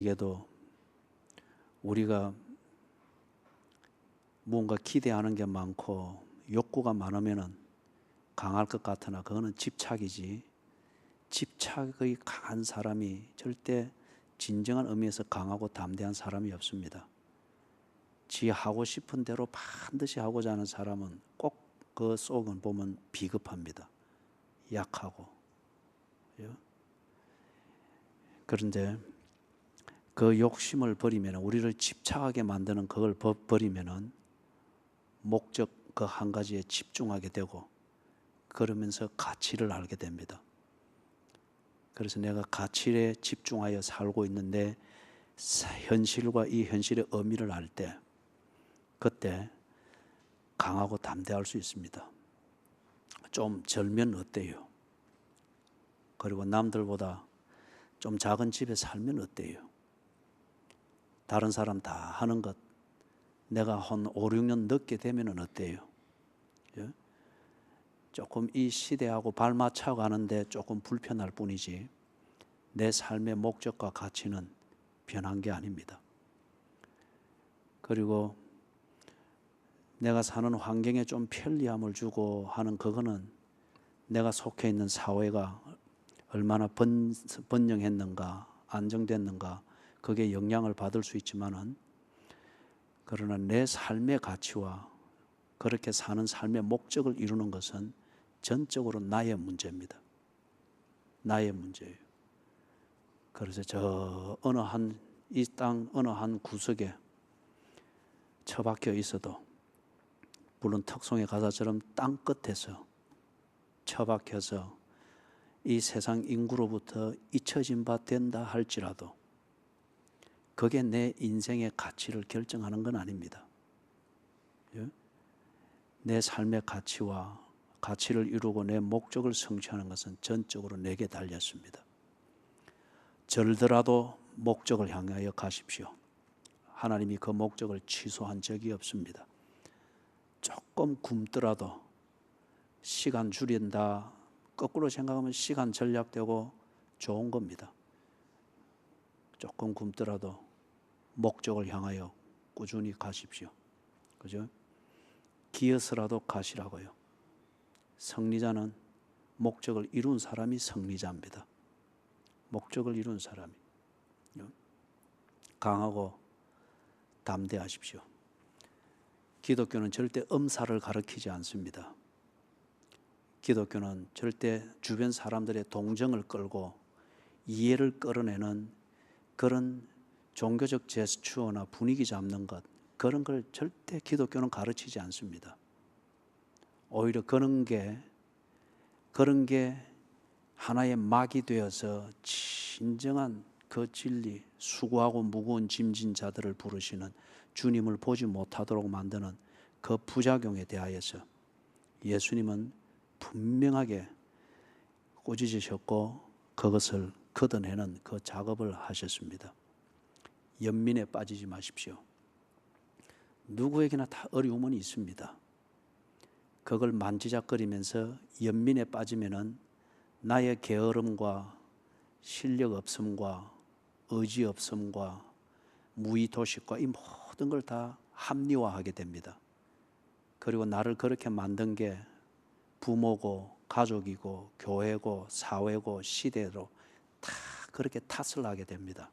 이게도 우리가 무언가 기대하는 게 많고 욕구가 많으면은 강할 것 같으나 그거는 집착이지, 집착의 강한 사람이 절대 진정한 의미에서 강하고 담대한 사람이 없습니다. 지 하고 싶은 대로 반드시 하고자 하는 사람은 꼭 그 속은 보면 비겁합니다. 약하고. 그런데 그 욕심을 버리면, 우리를 집착하게 만드는 그걸 버리면은 목적 그 한 가지에 집중하게 되고, 그러면서 가치를 알게 됩니다. 그래서 내가 가치에 집중하여 살고 있는데 현실과 이 현실의 의미를 알 때, 그때 강하고 담대할 수 있습니다. 좀 절면 어때요? 그리고 남들보다 좀 작은 집에 살면 어때요? 다른 사람 다 하는 것 내가 한 5, 6년 늦게 되면 어때요? 조금 이 시대하고 발맞춰 가는데 조금 불편할 뿐이지 내 삶의 목적과 가치는 변한 게 아닙니다. 그리고 내가 사는 환경에 좀 편리함을 주고 하는 그거는 내가 속해 있는 사회가 얼마나 번영했는가, 안정됐는가, 그게 영향을 받을 수 있지만은, 그러나 내 삶의 가치와 그렇게 사는 삶의 목적을 이루는 것은 전적으로 나의 문제입니다. 나의 문제예요. 그래서 이 땅 어느 한 구석에 처박혀 있어도, 물론 턱송의 가사처럼 땅 끝에서 처박혀서 이 세상 인구로부터 잊혀진 바 된다 할지라도 그게 내 인생의 가치를 결정하는 건 아닙니다. 내 삶의 가치를 이루고 내 목적을 성취하는 것은 전적으로 내게 달렸습니다. 절더라도 목적을 향하여 가십시오. 하나님이 그 목적을 취소한 적이 없습니다. 조금 굶더라도 시간 줄인다, 거꾸로 생각하면 시간 절약되고 좋은 겁니다. 조금 굶더라도 목적을 향하여 꾸준히 가십시오. 그죠? 기어서라도 가시라고요. 승리자는 목적을 이룬 사람이 승리자입니다. 목적을 이룬 사람이. 강하고 담대하십시오. 기독교는 절대 엄살을 가르치지 않습니다. 기독교는 절대 주변 사람들의 동정을 끌고 이해를 끌어내는 그런 종교적 제스처나 분위기 잡는 것, 그런 걸 절대 기독교는 가르치지 않습니다. 오히려 그런 게 하나의 막이 되어서 진정한 그 진리, 수고하고 무거운 짐진 자들을 부르시는, 주님을 보지 못하도록 만드는 그 부작용에 대하여서 예수님은 분명하게 꾸짖으셨고 그것을 걷어내는 그 작업을 하셨습니다. 연민에 빠지지 마십시오. 누구에게나 다 어려움은 있습니다. 그걸 만지작거리면서 연민에 빠지면은 나의 게으름과 실력 없음과 의지 없음과 무의도식과 이 모든 걸 다 합리화하게 됩니다. 그리고 나를 그렇게 만든 게 부모고 가족이고 교회고 사회고 시대로 다 그렇게 탓을 하게 됩니다.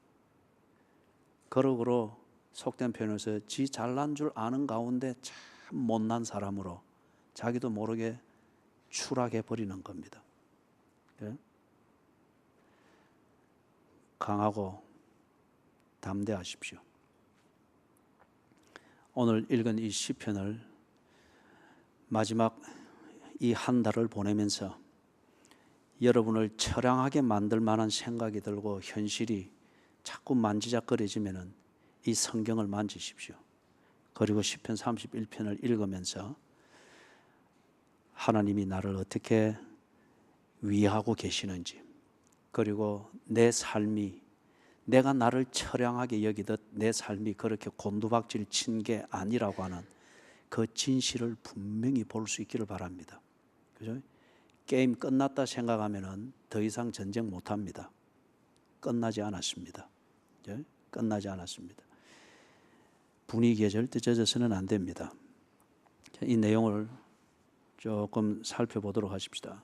그러고로 속된 표현에서 지 잘난 줄 아는 가운데 참 못난 사람으로 자기도 모르게 추락해 버리는 겁니다. 강하고 담대하십시오. 오늘 읽은 이 시편을 마지막 이 한 달을 보내면서 여러분을 처량하게 만들 만한 생각이 들고 현실이 자꾸 만지작거려지면은 이 성경을 만지십시오. 그리고 시편 31편을 읽으면서 하나님이 나를 어떻게 위하고 계시는지, 그리고 내 삶이, 내가 나를 처량하게 여기듯 내 삶이 그렇게 곤두박질 친 게 아니라고 하는 그 진실을 분명히 볼 수 있기를 바랍니다. 그죠? 게임 끝났다 생각하면은 더 이상 전쟁 못 합니다. 끝나지 않았습니다. 끝나지 않았습니다. 분위기에 절대 젖어서는 안 됩니다. 이 내용을 조금 살펴보도록 하십시다.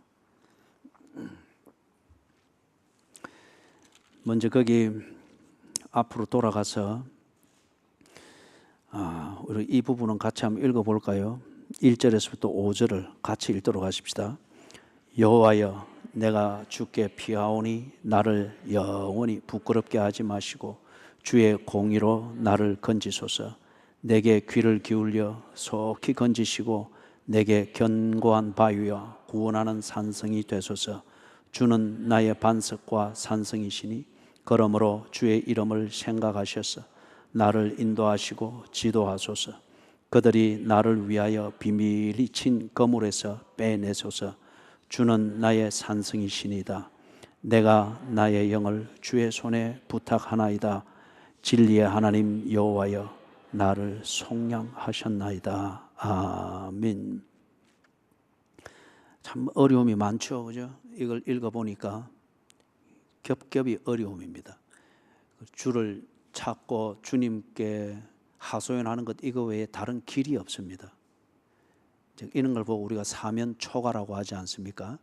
먼저 거기 앞으로 돌아가서 우리 이 부분은 같이 한번 읽어볼까요? 1절에서부터 5절을 같이 읽도록 하십시다. 여호와여, 내가 주께 피하오니 나를 영원히 부끄럽게 하지 마시고 주의 공의로 나를 건지소서. 내게 귀를 기울여 속히 건지시고 내게 견고한 바위와 구원하는 산성이 되소서. 주는 나의 반석과 산성이시니 그러므로 주의 이름을 생각하셔서 나를 인도하시고 지도하소서. 그들이 나를 위하여 비밀히 친 거물에서 빼내소서. 주는 나의 산성이시니이다. 내가 나의 영을 주의 손에 부탁하나이다. 진리의 하나님 여호와여, 나를 속량하셨나이다. 아멘. 참 어려움이 많죠, 그죠? 이걸 읽어보니까 겹겹이 어려움입니다. 주를 찾고 주님께 하소연하는 것 이거 외에 다른 길이 없습니다. 이런 걸 보고 우리가 사면 초가라고 하지 않습니까?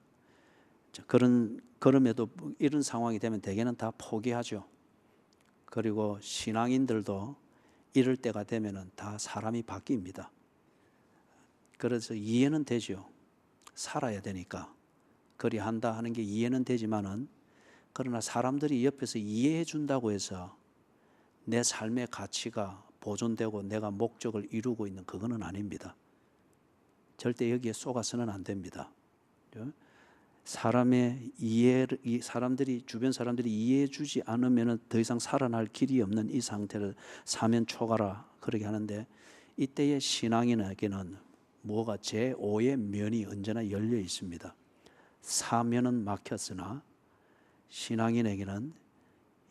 그럼에도 이런 상황이 되면 대개는 다 포기하죠. 그리고 신앙인들도 이럴 때가 되면은 다 사람이 바뀝니다. 그래서 이해는 되죠. 살아야 되니까 그리한다 하는 게 이해는 되지만은, 그러나 사람들이 옆에서 이해해 준다고 해서 내 삶의 가치가 보존되고 내가 목적을 이루고 있는 그거는 아닙니다. 절대 여기에 속아서는 안 됩니다. 사람의 이해를, 주변 사람들이 이해해 주지 않으면 더 이상 살아날 길이 없는 이 상태를 사면 초가라 그렇게 하는데, 이때의 신앙인에게는 뭐가 제5의 면이 언제나 열려 있습니다. 사면은 막혔으나 신앙인에게는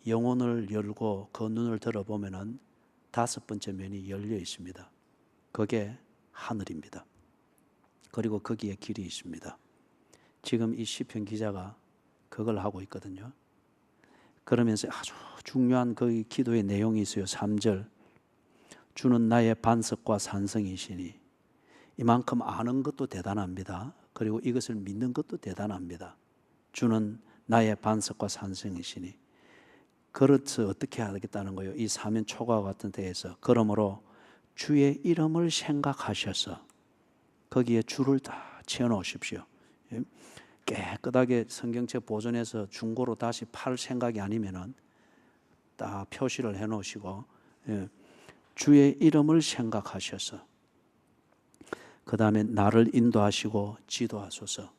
영혼을 열고 그 눈을 들어보면은 5번째 면이 열려 있습니다. 그게 하늘입니다. 그리고 거기에 길이 있습니다. 지금 이 시편 기자가 그걸 하고 있거든요. 그러면서 아주 중요한 그 기도의 내용이 있어요. 3절. 주는 나의 반석과 산성이시니. 이만큼 아는 것도 대단합니다. 그리고 이것을 믿는 것도 대단합니다. 주는 나의 반석과 산성이시니. 그렇듯 어떻게 하겠다는 거예요? 이 사면 초과 같은 데에서. 그러므로 주의 이름을 생각하셔서 거기에 주를 다 채워놓으십시오. 깨끗하게 성경책 보존해서 중고로 다시 팔 생각이 아니면은 딱 표시를 해놓으시고, 주의 이름을 생각하셔서 그 다음에 나를 인도하시고 지도하소서.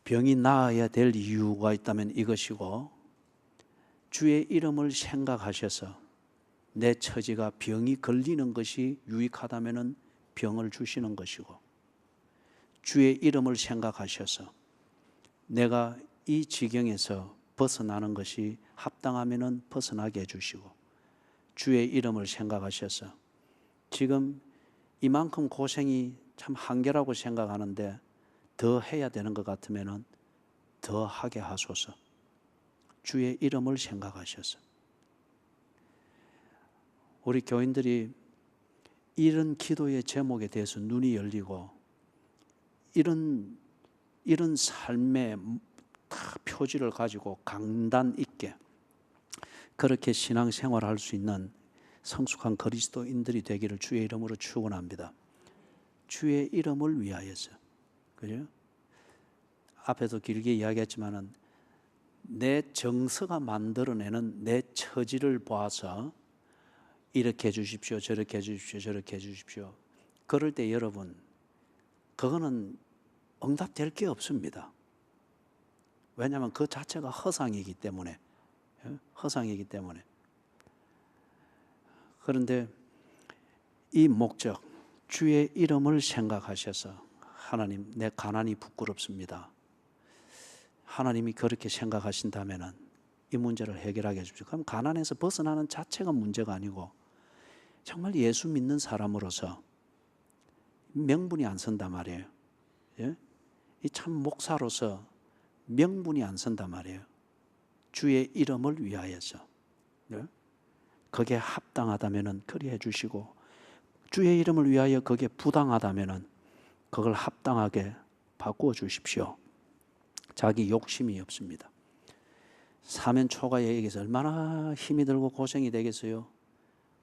병이 나아야 될 이유가 있다면 이것이고, 주의 이름을 생각하셔서 내 처지가 병이 걸리는 것이 유익하다면 병을 주시는 것이고, 주의 이름을 생각하셔서 내가 이 지경에서 벗어나는 것이 합당하면 벗어나게 해주시고, 주의 이름을 생각하셔서 지금 이만큼 고생이 참 한계라고 생각하는데 더 해야 되는 것 같으면 더 하게 하소서. 주의 이름을 생각하셔서. 우리 교인들이 이런 기도의 제목에 대해서 눈이 열리고 이런 삶의 표지를 가지고 강단 있게 그렇게 신앙생활할 수 있는 성숙한 그리스도인들이 되기를 주의 이름으로 축원합니다. 주의 이름을 위하여서. 그죠? 앞에도 길게 이야기했지만은 내 정서가 만들어내는 내 처지를 봐서 이렇게 해주십시오, 저렇게 해주십시오, 저렇게 해주십시오. 그럴 때 여러분, 그거는 응답될 게 없습니다. 왜냐하면 그 자체가 허상이기 때문에. 허상이기 때문에. 그런데 이 목적, 주의 이름을 생각하셔서 하나님, 내 가난이 부끄럽습니다. 하나님이 그렇게 생각하신다면 이 문제를 해결하게 해주십시오. 그럼 가난에서 벗어나는 자체가 문제가 아니고 정말 예수 믿는 사람으로서 명분이 안 선단 말이에요. 예? 이 참 목사로서 명분이 안 선단 말이에요. 주의 이름을 위하여서. 예? 그게 합당하다면은 그리해 주시고, 주의 이름을 위하여 그게 부당하다면은 그걸 합당하게 바꾸어 주십시오. 자기 욕심이 없습니다. 사면 초가에게서 얼마나 힘이 들고 고생이 되겠어요.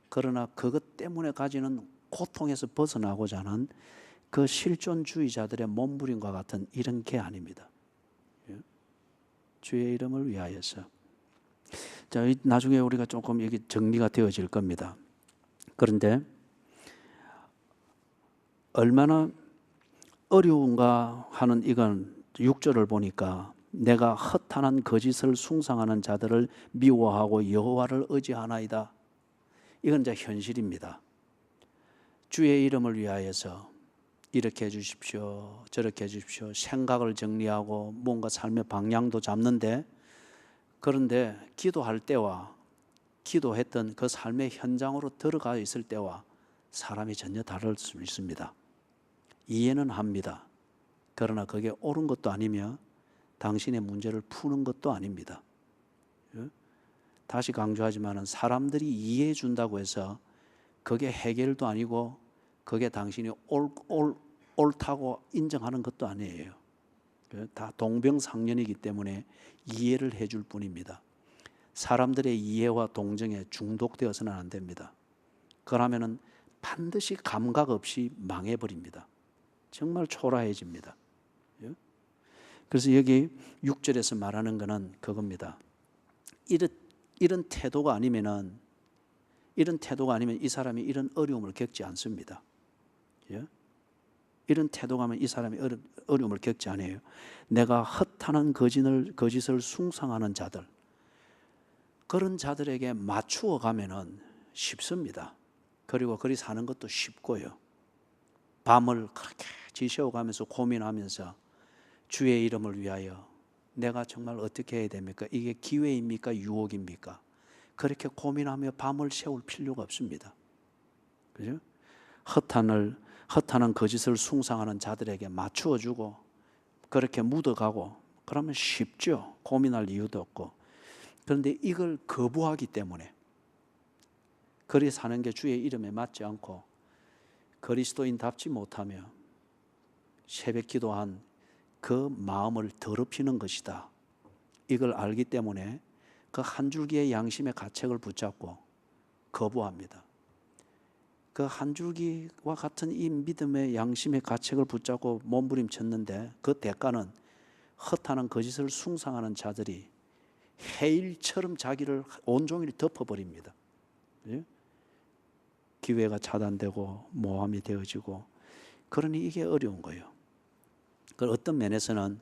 그러나 그것 때문에 가지는 고통에서 벗어나고자 하는 그 실존주의자들의 몸부림과 같은 이런 게 아닙니다. 주의 이름을 위하여서. 자, 나중에 우리가 조금 여기 정리가 되어질 겁니다. 그런데 얼마나 어려운가 하는 이건 6절을 보니까 내가 허탄한 거짓을 숭상하는 자들을 미워하고 여호와를 의지하나이다. 이건 이제 현실입니다. 주의 이름을 위하여서 이렇게 해주십시오, 저렇게 해주십시오. 생각을 정리하고 뭔가 삶의 방향도 잡는데, 그런데 기도할 때와 기도했던 그 삶의 현장으로 들어가 있을 때와 사람이 전혀 다를 수 있습니다. 이해는 합니다. 그러나 그게 옳은 것도 아니며 당신의 문제를 푸는 것도 아닙니다. 다시 강조하지만 사람들이 이해해 준다고 해서 그게 해결도 아니고 그게 당신이 옳다고 인정하는 것도 아니에요. 다 동병상련이기 때문에 이해를 해줄 뿐입니다. 사람들의 이해와 동정에 중독되어서는 안 됩니다. 그러면은 반드시 감각 없이 망해버립니다. 정말 초라해집니다. 그래서 여기 6절에서 말하는 것은 그겁니다. 이런 태도가 아니면 이 사람이 이런 어려움을 겪지 않습니다. 이런 태도가 하면 이 사람이 어려움을 겪지 않아요. 내가 허탄한 거짓을 숭상하는 자들, 그런 자들에게 맞추어 가면은 쉽습니다. 그리고 그리 사는 것도 쉽고요. 밤을 그렇게 지새워가면서 고민하면서 주의 이름을 위하여 내가 정말 어떻게 해야 됩니까? 이게 기회입니까? 유혹입니까? 그렇게 고민하며 밤을 새울 필요가 없습니다. 그죠? 허탄한 거짓을 숭상하는 자들에게 맞추어주고 그렇게 묻어가고 그러면 쉽죠. 고민할 이유도 없고. 그런데 이걸 거부하기 때문에 그리 사는 게 주의 이름에 맞지 않고 그리스도인답지 못하며 새벽 기도한 그 마음을 더럽히는 것이다. 이걸 알기 때문에 그 한 줄기의 양심의 가책을 붙잡고 거부합니다. 그 한 줄기와 같은 이 믿음의 양심의 가책을 붙잡고 몸부림쳤는데 그 대가는 허탄한 거짓을 숭상하는 자들이 해일처럼 자기를 온종일 덮어버립니다. 기회가 차단되고 모함이 되어지고, 그러니 이게 어려운 거예요. 어떤 면에서는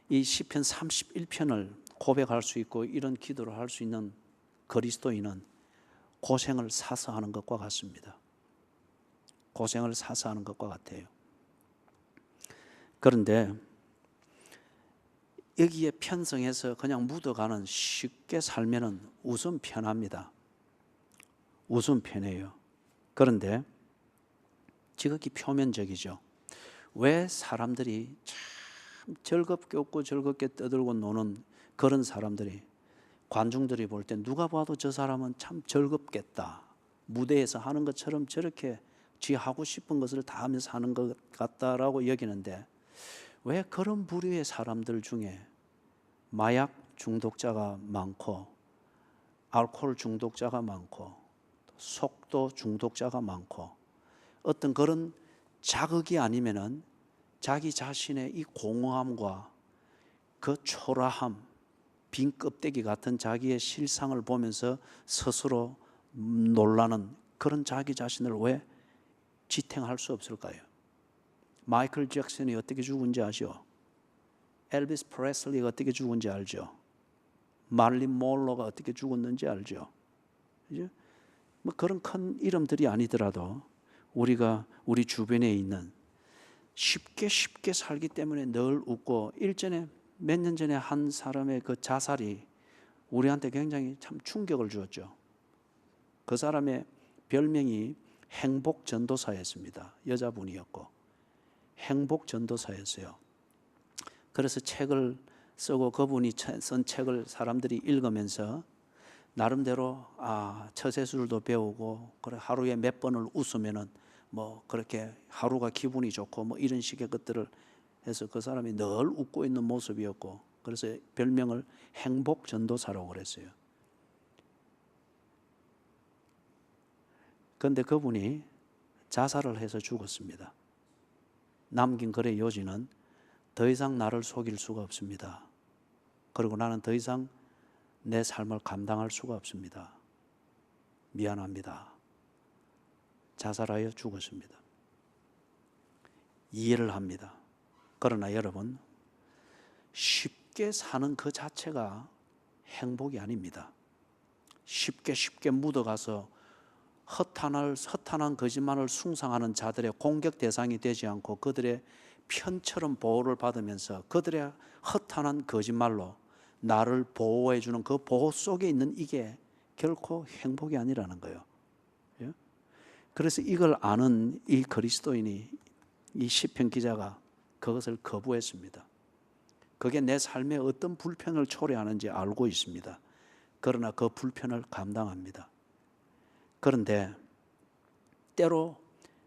이 시편 31편을 고백할 수 있고 이런 기도를 할 수 있는 그리스도인은 고생을 사서 하는 것과 같습니다. 고생을 사서 하는 것과 같아요. 그런데 여기에 편성해서 그냥 묻어가는 쉽게 살면은 우선 편합니다. 우선 편해요. 그런데 지극히 표면적이죠. 왜 사람들이 참 즐겁게 웃고 즐겁게 떠들고 노는 그런 사람들이, 관중들이 볼 때 누가 봐도 저 사람은 참 즐겁겠다, 무대에서 하는 것처럼 저렇게 지 하고 싶은 것을 다 하면서 하는 것 같다라고 여기는데, 왜 그런 부류의 사람들 중에 마약 중독자가 많고 알코올 중독자가 많고 속도 중독자가 많고 어떤 그런 자극이 아니면은 자기 자신의 이 공허함과 그 초라함, 빈 껍데기 같은 자기의 실상을 보면서 스스로 놀라는 그런 자기 자신을 왜 지탱할 수 없을까요? 마이클 잭슨이 어떻게 죽은지 아죠? 엘비스 프레슬리가 어떻게 죽은지 알죠? 말린 몰로가 어떻게 죽었는지 알죠? 그죠? 뭐 그런 큰 이름들이 아니더라도 우리가 우리 주변에 있는 쉽게 살기 때문에 늘 웃고, 일전에 몇 년 전에 한 사람의 그 자살이 우리한테 굉장히 참 충격을 주었죠. 그 사람의 별명이 행복전도사였습니다. 여자분이었고 행복전도사였어요. 그래서 책을 쓰고 그분이 쓴 책을 사람들이 읽으면서 나름대로 처세술도 배우고 그래 하루에 몇 번을 웃으면은 뭐 그렇게 하루가 기분이 좋고 뭐 이런 식의 것들을 해서 그 사람이 늘 웃고 있는 모습이었고, 그래서 별명을 행복 전도사라고 그랬어요. 그런데 그분이 자살을 해서 죽었습니다. 남긴 글의 요지는 더 이상 나를 속일 수가 없습니다. 그리고 나는 더 이상 내 삶을 감당할 수가 없습니다. 미안합니다. 자살하여 죽었습니다. 이해를 합니다. 그러나 여러분, 쉽게 사는 그 자체가 행복이 아닙니다. 쉽게 묻어가서 허탄한 거짓말을 숭상하는 자들의 공격 대상이 되지 않고 그들의 편처럼 보호를 받으면서 그들의 허탄한 거짓말로 나를 보호해주는 그 보호 속에 있는 이게 결코 행복이 아니라는 거예요. 그래서 이걸 아는 이 그리스도인이, 이 시편 기자가 그것을 거부했습니다. 그게 내 삶에 어떤 불편을 초래하는지 알고 있습니다. 그러나 그 불편을 감당합니다. 그런데 때로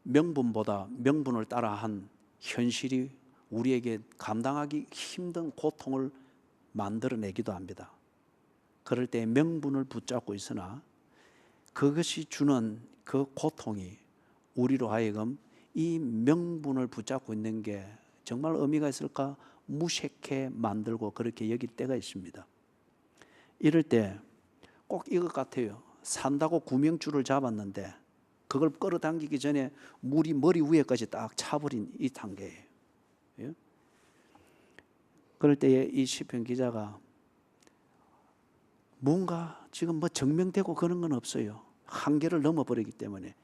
명분보다 명분을 따라한 현실이 우리에게 감당하기 힘든 고통을 만들어내기도 합니다. 그럴 때 명분을 붙잡고 있으나 그것이 주는 그 고통이 우리로 하여금 이 명분을 붙잡고 있는 게 정말 의미가 있을까 무색해 만들고 그렇게 여길 때가 있습니다. 이럴 때 꼭 이것 같아요. 산다고 구명줄을 잡았는데 그걸 끌어당기기 전에 물이 머리 위에까지 딱 차버린 이 단계예요. 예? 그럴 때에 이 시편 기자가 뭔가 지금 뭐 증명되고 그런 건 없어요. 한계를 넘어버리기 때문에.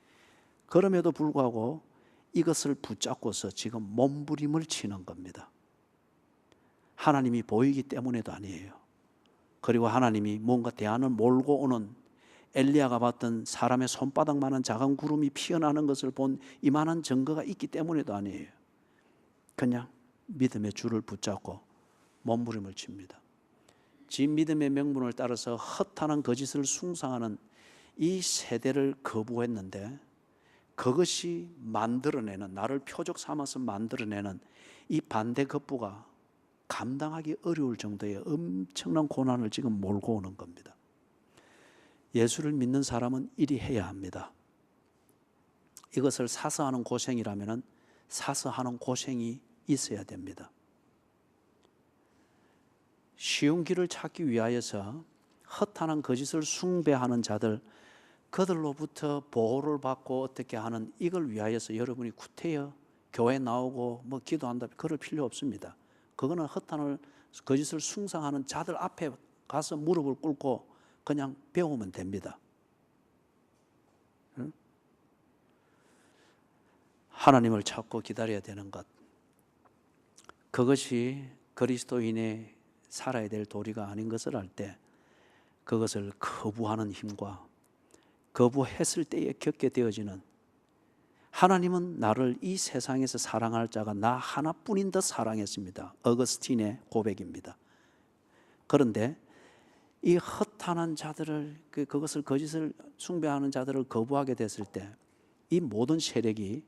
그럼에도 불구하고 이것을 붙잡고서 지금 몸부림을 치는 겁니다. 하나님이 보이기 때문에도 아니에요. 그리고 하나님이 뭔가 대안을 몰고 오는, 엘리야가 봤던 사람의 손바닥만한 작은 구름이 피어나는 것을 본 이만한 증거가 있기 때문에도 아니에요. 그냥 믿음의 줄을 붙잡고 몸부림을 칩니다. 지 믿음의 명분을 따라서 허탄한 거짓을 숭상하는 이 세대를 거부했는데, 그것이 만들어내는, 나를 표적 삼아서 만들어내는 이 반대급부가 감당하기 어려울 정도의 엄청난 고난을 지금 몰고 오는 겁니다. 예수를 믿는 사람은 이리 해야 합니다. 이것을 사서 하는 고생이라면 사서 하는 고생이 있어야 됩니다. 쉬운 길을 찾기 위하여서 허탄한 거짓을 숭배하는 자들, 그들로부터 보호를 받고 어떻게 하는 이걸 위하여서 여러분이 구태여 교회 나오고 뭐 기도한다 그럴 필요 없습니다. 그거는 허탄을 거짓을 숭상하는 자들 앞에 가서 무릎을 꿇고 그냥 배우면 됩니다. 하나님을 찾고 기다려야 되는 것, 그것이 그리스도인의 살아야 될 도리가 아닌 것을 알 때 그것을 거부하는 힘과 거부했을 때에 겪게 되어지는, 하나님은 나를 이 세상에서 사랑할 자가 나 하나뿐인 듯 사랑했습니다. 어거스틴의 고백입니다. 그런데 이 허탄한 자들을, 그것을 거짓을 숭배하는 자들을 거부하게 됐을 때 이 모든 세력이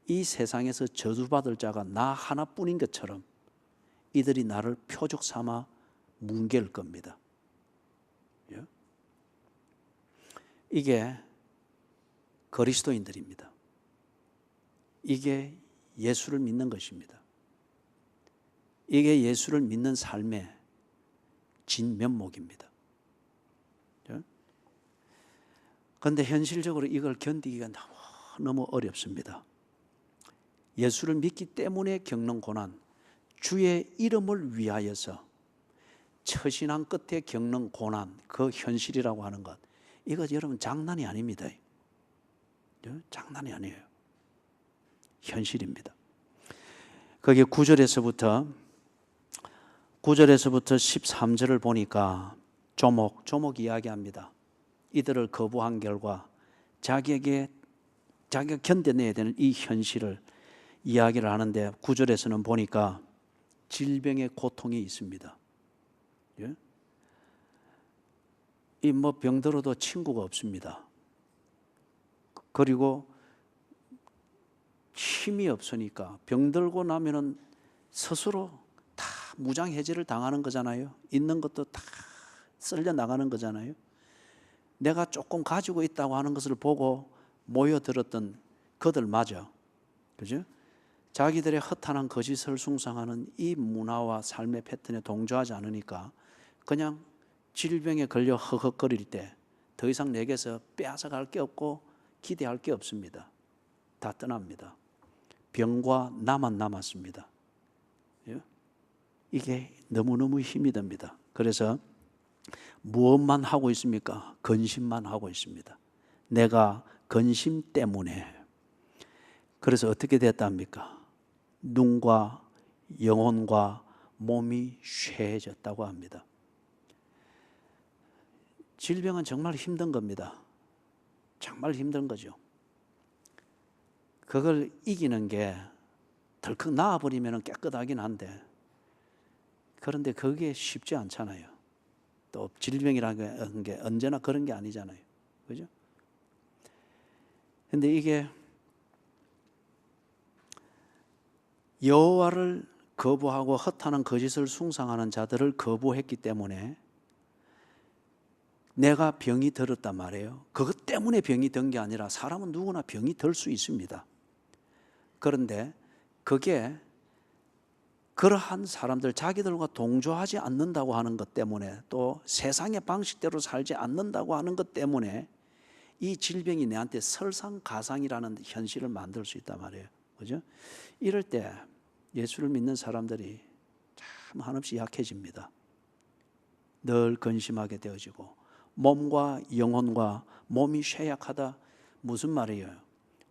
이 세상에서 저주받을 자가 나 하나뿐인 것처럼 이들이 나를 표적 삼아 뭉갤 겁니다. 이게 그리스도인들입니다. 이게 예수를 믿는 것입니다. 이게 예수를 믿는 삶의 진면목입니다. 그런데 현실적으로 이걸 견디기가 너무 어렵습니다. 예수를 믿기 때문에 겪는 고난, 주의 이름을 위하여서 처신한 끝에 겪는 고난, 그 현실이라고 하는 것, 이거 여러분 장난이 아닙니다. 장난이 아니에요. 현실입니다. 거기 9절에서부터 13절을 보니까 조목 이야기합니다. 이들을 거부한 결과 자기가 견뎌내야 되는 이 현실을 이야기를 하는데, 9절에서는 보니까 질병의 고통이 있습니다. 이 뭐 병들어도 친구가 없습니다. 그리고 힘이 없으니까 병들고 나면은 스스로 다 무장해제를 당하는 거잖아요. 있는 것도 다 쓸려 나가는 거잖아요. 내가 조금 가지고 있다고 하는 것을 보고 모여들었던 그들마저, 그죠? 자기들의 허탄한 거짓을 숭상하는 이 문화와 삶의 패턴에 동조하지 않으니까 그냥 질병에 걸려 허걱거릴 때 더 이상 내게서 빼앗아갈 게 없고 기대할 게 없습니다. 다 떠납니다. 병과 나만 남았습니다. 이게 너무너무 힘이 듭니다. 그래서 무엇만 하고 있습니까? 근심만 하고 있습니다. 내가 근심 때문에. 그래서 어떻게 됐답니까? 눈과 영혼과 몸이 쇠해졌다고 합니다. 질병은 정말 힘든 겁니다. 정말 힘든 거죠. 그걸 이기는 게 덜컥 나아버리면 깨끗하긴 한데, 그런데 그게 쉽지 않잖아요. 또 질병이라는 게 언제나 그런 게 아니잖아요. 그죠? 근데 이게 여호와를 거부하고 허탄한 거짓을 숭상하는 자들을 거부했기 때문에 내가 병이 들었단 말이에요. 그것 때문에 병이 든 게 아니라 사람은 누구나 병이 들 수 있습니다. 그런데 그게 그러한 사람들, 자기들과 동조하지 않는다고 하는 것 때문에, 또 세상의 방식대로 살지 않는다고 하는 것 때문에 이 질병이 내한테 설상가상이라는 현실을 만들 수 있단 말이에요. 그죠? 이럴 때 예수를 믿는 사람들이 참 한없이 약해집니다. 늘 근심하게 되어지고 몸과 영혼과 몸이 쇠약하다. 무슨 말이에요?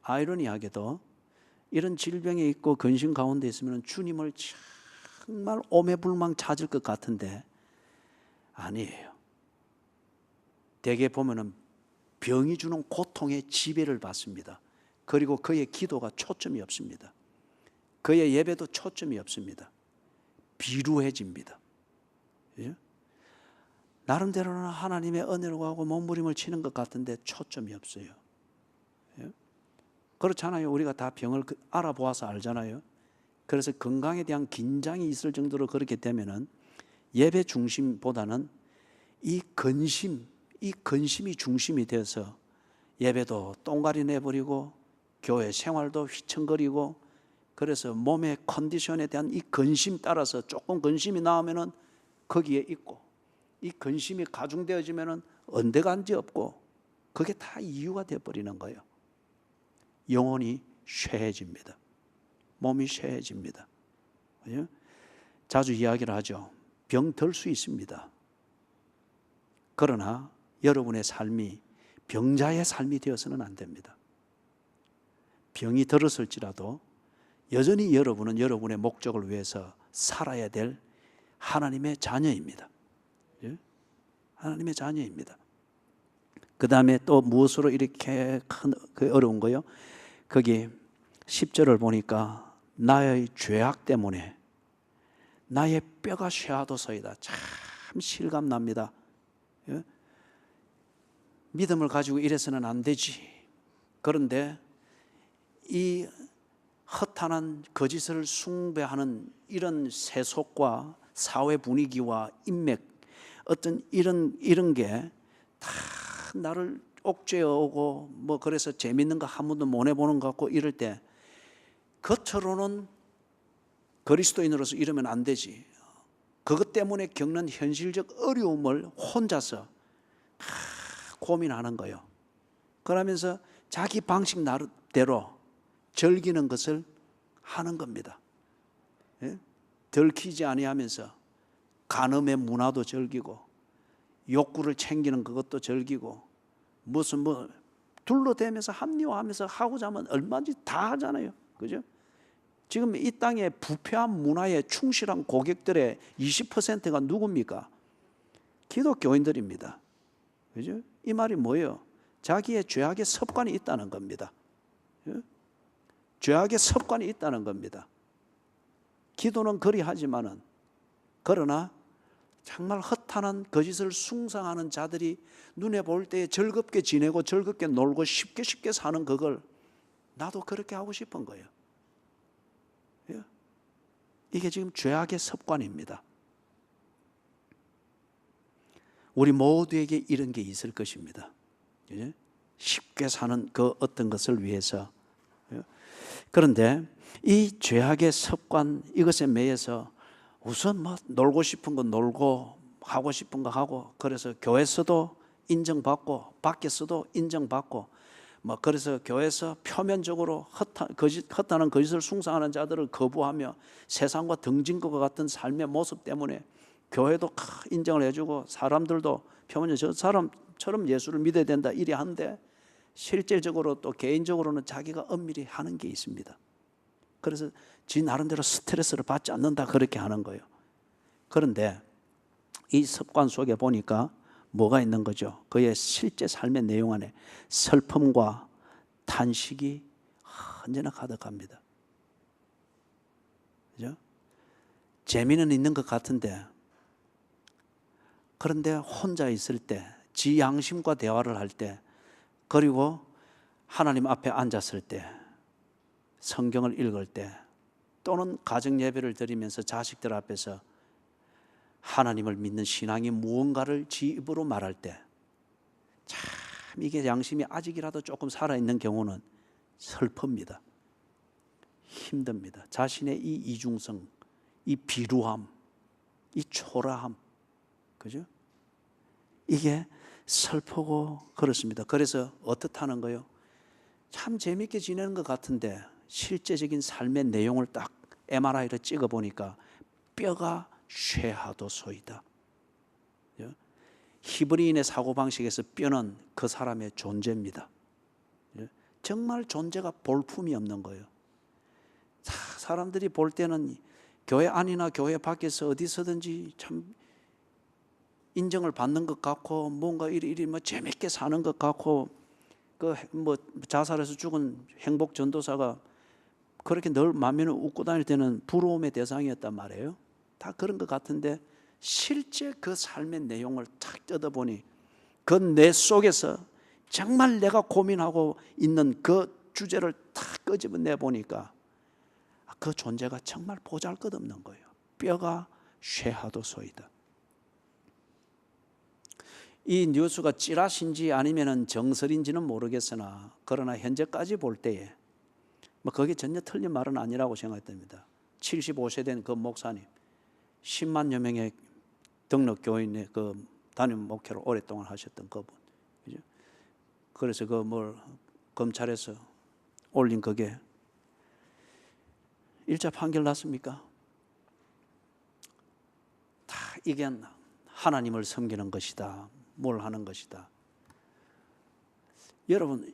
아이러니하게도 이런 질병에 있고 근심 가운데 있으면 주님을 정말 오매불망 찾을 것 같은데 아니에요. 대개 보면은 병이 주는 고통에 지배를 받습니다. 그리고 그의 기도가 초점이 없습니다. 그의 예배도 초점이 없습니다. 비루해집니다. 예? 나름대로는 하나님의 은혜를 구하고 몸부림을 치는 것 같은데 초점이 없어요. 예? 그렇잖아요. 우리가 다 병을 알아보아서 알잖아요. 그래서 건강에 대한 긴장이 있을 정도로 그렇게 되면은 예배 중심보다는 이 근심이 중심이 되어서 예배도 똥가리 내버리고 교회 생활도 휘청거리고, 그래서 몸의 컨디션에 대한 이 근심 따라서 조금 근심이 나오면은 거기에 있고, 이 근심이 가중되어지면은 언제간지 없고, 그게 다 이유가 되어버리는 거예요. 영혼이 쇠해집니다. 몸이 쇠해집니다. 그죠? 자주 이야기를 하죠. 병 들 수 있습니다. 그러나 여러분의 삶이 병자의 삶이 되어서는 안 됩니다. 병이 들었을지라도 여전히 여러분은 여러분의 목적을 위해서 살아야 될 하나님의 자녀입니다. 하나님의 자녀입니다. 그 다음에 또 무엇으로 이렇게 큰 어려운 거요? 거기 10절을 보니까 나의 죄악 때문에 나의 뼈가 쇠하도소이다. 참 실감납니다. 믿음을 가지고 이래서는 안 되지. 그런데 이 허탄한 거짓을 숭배하는 이런 세속과 사회 분위기와 인맥, 어떤 이런 게 다 나를 옥죄어오고 뭐 그래서 재밌는 거 한 번도 못 해보는 것 같고 이럴 때 겉으로는 그리스도인으로서 이러면 안 되지. 그것 때문에 겪는 현실적 어려움을 혼자서 고민하는 거예요. 그러면서 자기 방식 나름대로 즐기는 것을 하는 겁니다. 들키지 아니하면서 간음의 문화도 즐기고 욕구를 챙기는 그것도 즐기고 무슨 둘러대면서 합리화하면서 하고자 하면 얼마든지 다 하잖아요. 그죠? 지금 이 땅의 부패한 문화에 충실한 고객들의 20%가 누굽니까? 기독교인들입니다. 그죠? 이 말이 뭐예요? 자기의 죄악의 습관이 있다는 겁니다. 죄악의 습관이 있다는 겁니다. 기도는 그리 하지만은, 그러나 정말 허탄한 거짓을 숭상하는 자들이 눈에 볼 때 즐겁게 지내고 즐겁게 놀고 쉽게 쉽게 사는 그걸 나도 그렇게 하고 싶은 거예요. 이게 지금 죄악의 습관입니다. 우리 모두에게 이런 게 있을 것입니다. 쉽게 사는 그 어떤 것을 위해서. 그런데 이 죄악의 습관, 이것에 매여서 우선 뭐 놀고 싶은 거 놀고 하고 싶은 거 하고, 그래서 교회에서도 인정받고 밖에서도 인정받고, 뭐 그래서 교회에서 표면적으로 허탄한 거짓을 숭상하는 자들을 거부하며 세상과 등진 것 같은 삶의 모습 때문에 교회도 인정을 해주고 사람들도 표면적으로 저 사람처럼 예수를 믿어야 된다 이래 하는데, 실제적으로 또 개인적으로는 자기가 엄밀히 하는 게 있습니다. 그래서 지 나름대로 스트레스를 받지 않는다 그렇게 하는 거예요. 그런데 이 습관 속에 보니까 뭐가 있는 거죠? 그의 실제 삶의 내용 안에 슬픔과 탄식이 언제나 가득합니다. 그죠? 재미는 있는 것 같은데, 그런데 혼자 있을 때, 지 양심과 대화를 할 때, 그리고 하나님 앞에 앉았을 때, 성경을 읽을 때, 또는 가정 예배를 드리면서 자식들 앞에서 하나님을 믿는 신앙이 무언가를 지 입으로 말할 때, 참 이게 양심이 아직이라도 조금 살아있는 경우는 슬픕니다. 힘듭니다. 자신의 이 이중성, 이 비루함, 이 초라함, 그죠? 이게 슬프고 그렇습니다. 그래서 어떻다는 거요? 참 재밌게 지내는 것 같은데 실제적인 삶의 내용을 딱 MRI로 찍어보니까 뼈가 쇠하도소이다. 히브리인의 사고방식에서 뼈는 그 사람의 존재입니다. 정말 존재가 볼품이 없는 거예요. 사람들이 볼 때는 교회 안이나 교회 밖에서 어디서든지 참 인정을 받는 것 같고, 뭔가 이리 뭐 재밌게 사는 것 같고, 그 뭐 자살해서 죽은 행복 전도사가 그렇게 늘 만면을 웃고 다닐 때는 부러움의 대상이었단 말이에요. 다 그런 것 같은데 실제 그 삶의 내용을 탁 뜯어보니 그 내 속에서 정말 내가 고민하고 있는 그 주제를 탁 끄집어내 보니까 그 존재가 정말 보잘것없는 거예요. 뼈가 쇠하도소이다. 이 뉴스가 찌라시인지 아니면 정설인지는 모르겠으나, 그러나 현재까지 볼 때에 뭐 그게 전혀 틀린 말은 아니라고 생각됩니다. 75세 된 그 목사님, 10만여 명의 등록 교인의 그 담임 목회를 오랫동안 하셨던 그분, 그죠? 그래서 그 뭘 검찰에서 올린 그게 1차 판결 났습니까? 다 이게 하나님을 섬기는 것이다, 뭘 하는 것이다. 여러분,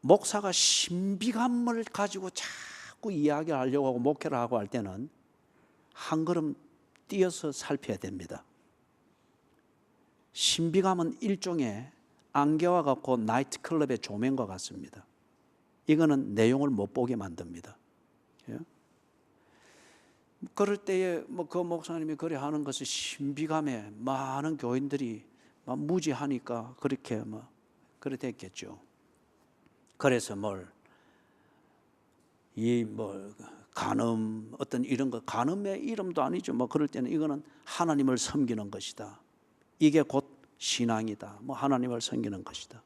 목사가 신비감을 가지고 자꾸 이야기하려고 하고 목회를 하고 할 때는 한 걸음 뛰어서 살펴야 됩니다. 신비감은 일종의 안개와 같고 나이트클럽의 조명과 같습니다. 이거는 내용을 못 보게 만듭니다. 그럴 때에 뭐 그 목사님이 그래 하는 것을 신비감에 많은 교인들이 막 무지하니까 그렇게 뭐 그래 됐겠죠. 그래서 간음, 어떤 이런 거, 간음의 이름도 아니죠. 뭐 그럴 때는 이거는 하나님을 섬기는 것이다. 이게 곧 신앙이다. 뭐 하나님을 섬기는 것이다.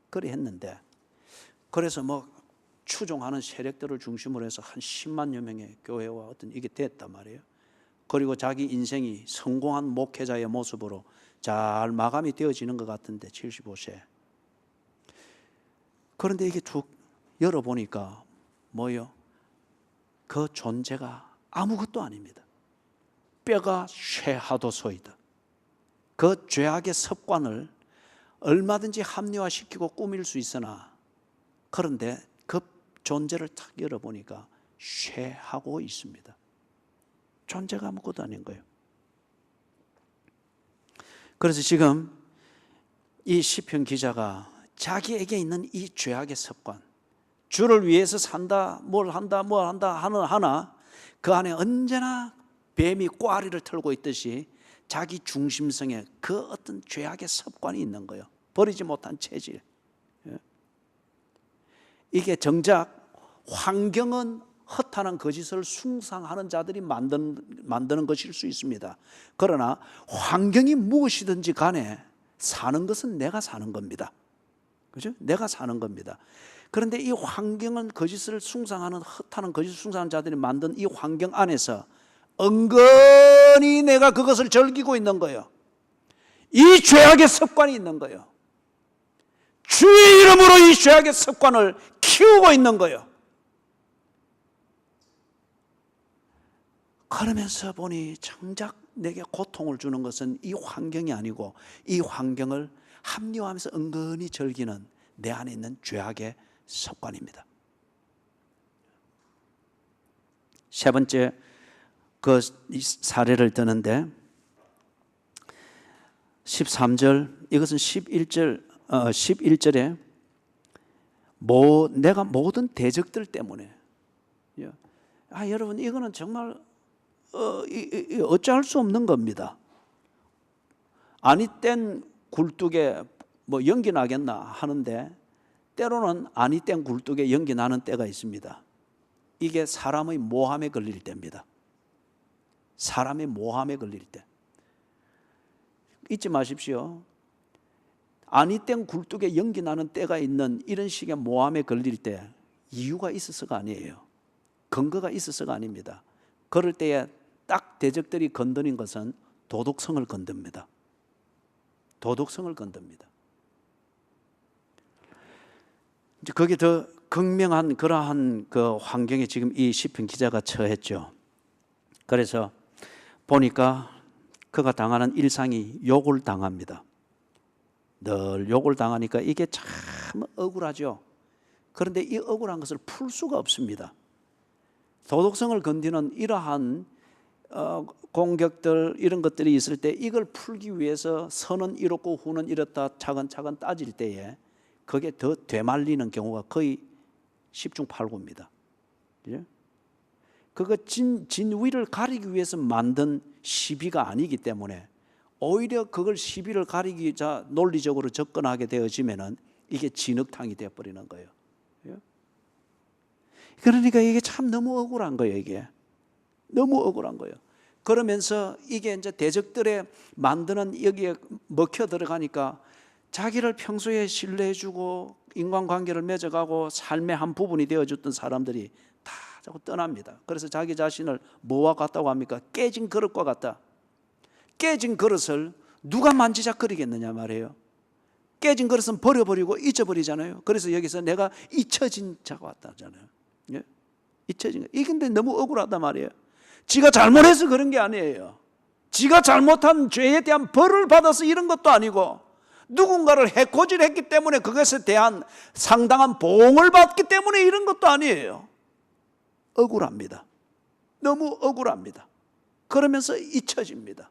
그래 했는데, 그래서 뭐 추종하는 세력들을 중심으로 해서 한 10만여 명의 교회와 어떤 이게 됐단 말이에요. 그리고 자기 인생이 성공한 목회자의 모습으로 잘 마감이 되어지는 것 같은데 75세. 그런데 이게 쭉 열어보니까 뭐요? 그 존재가 아무것도 아닙니다. 뼈가 쇠하도소이다. 그 죄악의 습관을 얼마든지 합리화시키고 꾸밀 수 있으나, 그런데 그 존재를 탁 열어보니까 쇠하고 있습니다. 존재가 아무것도 아닌 거예요. 그래서 지금 이 시편 기자가 자기에게 있는 이 죄악의 습관, 주를 위해서 산다, 뭘 한다 하나 그 안에 언제나 뱀이 꽈리를 털고 있듯이 자기 중심성에 그 어떤 죄악의 습관이 있는 거예요. 버리지 못한 체질. 이게 정작 환경은 허탄한 거짓을 숭상하는 자들이 만드는 것일 수 있습니다. 그러나 환경이 무엇이든지 간에 사는 것은 내가 사는 겁니다. 그죠? 내가 사는 겁니다. 그런데 이 환경은 거짓을 숭상하는 허탄한 거짓을 숭상하는 자들이 만든 이 환경 안에서 은근히 내가 그것을 즐기고 있는 거예요. 이 죄악의 습관이 있는 거예요. 주의 이름으로 이 죄악의 습관을 키우고 있는 거예요. 그러면서 보니 정작 내게 고통을 주는 것은 이 환경이 아니고 이 환경을 합리화하면서 은근히 즐기는 내 안에 있는 죄악의 습관입니다. 세 번째 그 사례를 드는데 13절, 이것은 11절에 내가 모든 대적들 때문에, 여러분 이거는 정말 어찌할 수 없는 겁니다. 아니 땐 굴뚝에 연기 나겠나 하는데 때로는 아니 땐 굴뚝에 연기 나는 때가 있습니다. 이게 사람의 모함에 걸릴 때입니다. 사람의 모함에 걸릴 때. 잊지 마십시오. 아니 땐 굴뚝에 연기 나는 때가 있는 이런 식의 모함에 걸릴 때 이유가 있어서가 아니에요. 근거가 있어서가 아닙니다. 그럴 때에 딱 대적들이 건드린 것은 도덕성을 건듭니다. 도덕성을 건듭니다. 이제 거기에 더 극명한 그러한 그 환경에 지금 이 시편 기자가 처했죠. 그래서 보니까 그가 당하는 일상이 욕을 당합니다. 늘 욕을 당하니까 이게 참 억울하죠. 그런데 이 억울한 것을 풀 수가 없습니다. 도덕성을 건드리는 이러한 공격들 이런 것들이 있을 때 이걸 풀기 위해서 선은 이렇고 후는 이렇다 차근차근 따질 때에 그게 더 되말리는 경우가 거의 10중 8구입니다. 그거 진위를 가리기 위해서 만든 시비가 아니기 때문에 오히려 그걸 시비를 가리기 위해서 논리적으로 접근하게 되어지면은 이게 진흙탕이 되어버리는 거예요. 그러니까 이게 참 너무 억울한 거예요. 이게 너무 억울한 거예요. 그러면서 이게 이제 대적들의 만드는 여기에 먹혀 들어가니까 자기를 평소에 신뢰해주고 인간관계를 맺어가고 삶의 한 부분이 되어줬던 사람들이 다 자꾸 떠납니다. 그래서 자기 자신을 뭐와 같다고 합니까? 깨진 그릇과 같다. 깨진 그릇을 누가 만지작거리겠느냐 말이에요. 깨진 그릇은 버려버리고 잊어버리잖아요. 그래서 여기서 내가 잊혀진 자가 왔다잖아요. 예? 잊혀진 거. 이게 근데 너무 억울하단 말이에요. 지가 잘못해서 그런 게 아니에요. 지가 잘못한 죄에 대한 벌을 받아서 이런 것도 아니고 누군가를 해코지했기 때문에 그것에 대한 상당한 보응을 받기 때문에 이런 것도 아니에요. 억울합니다. 너무 억울합니다. 그러면서 잊혀집니다.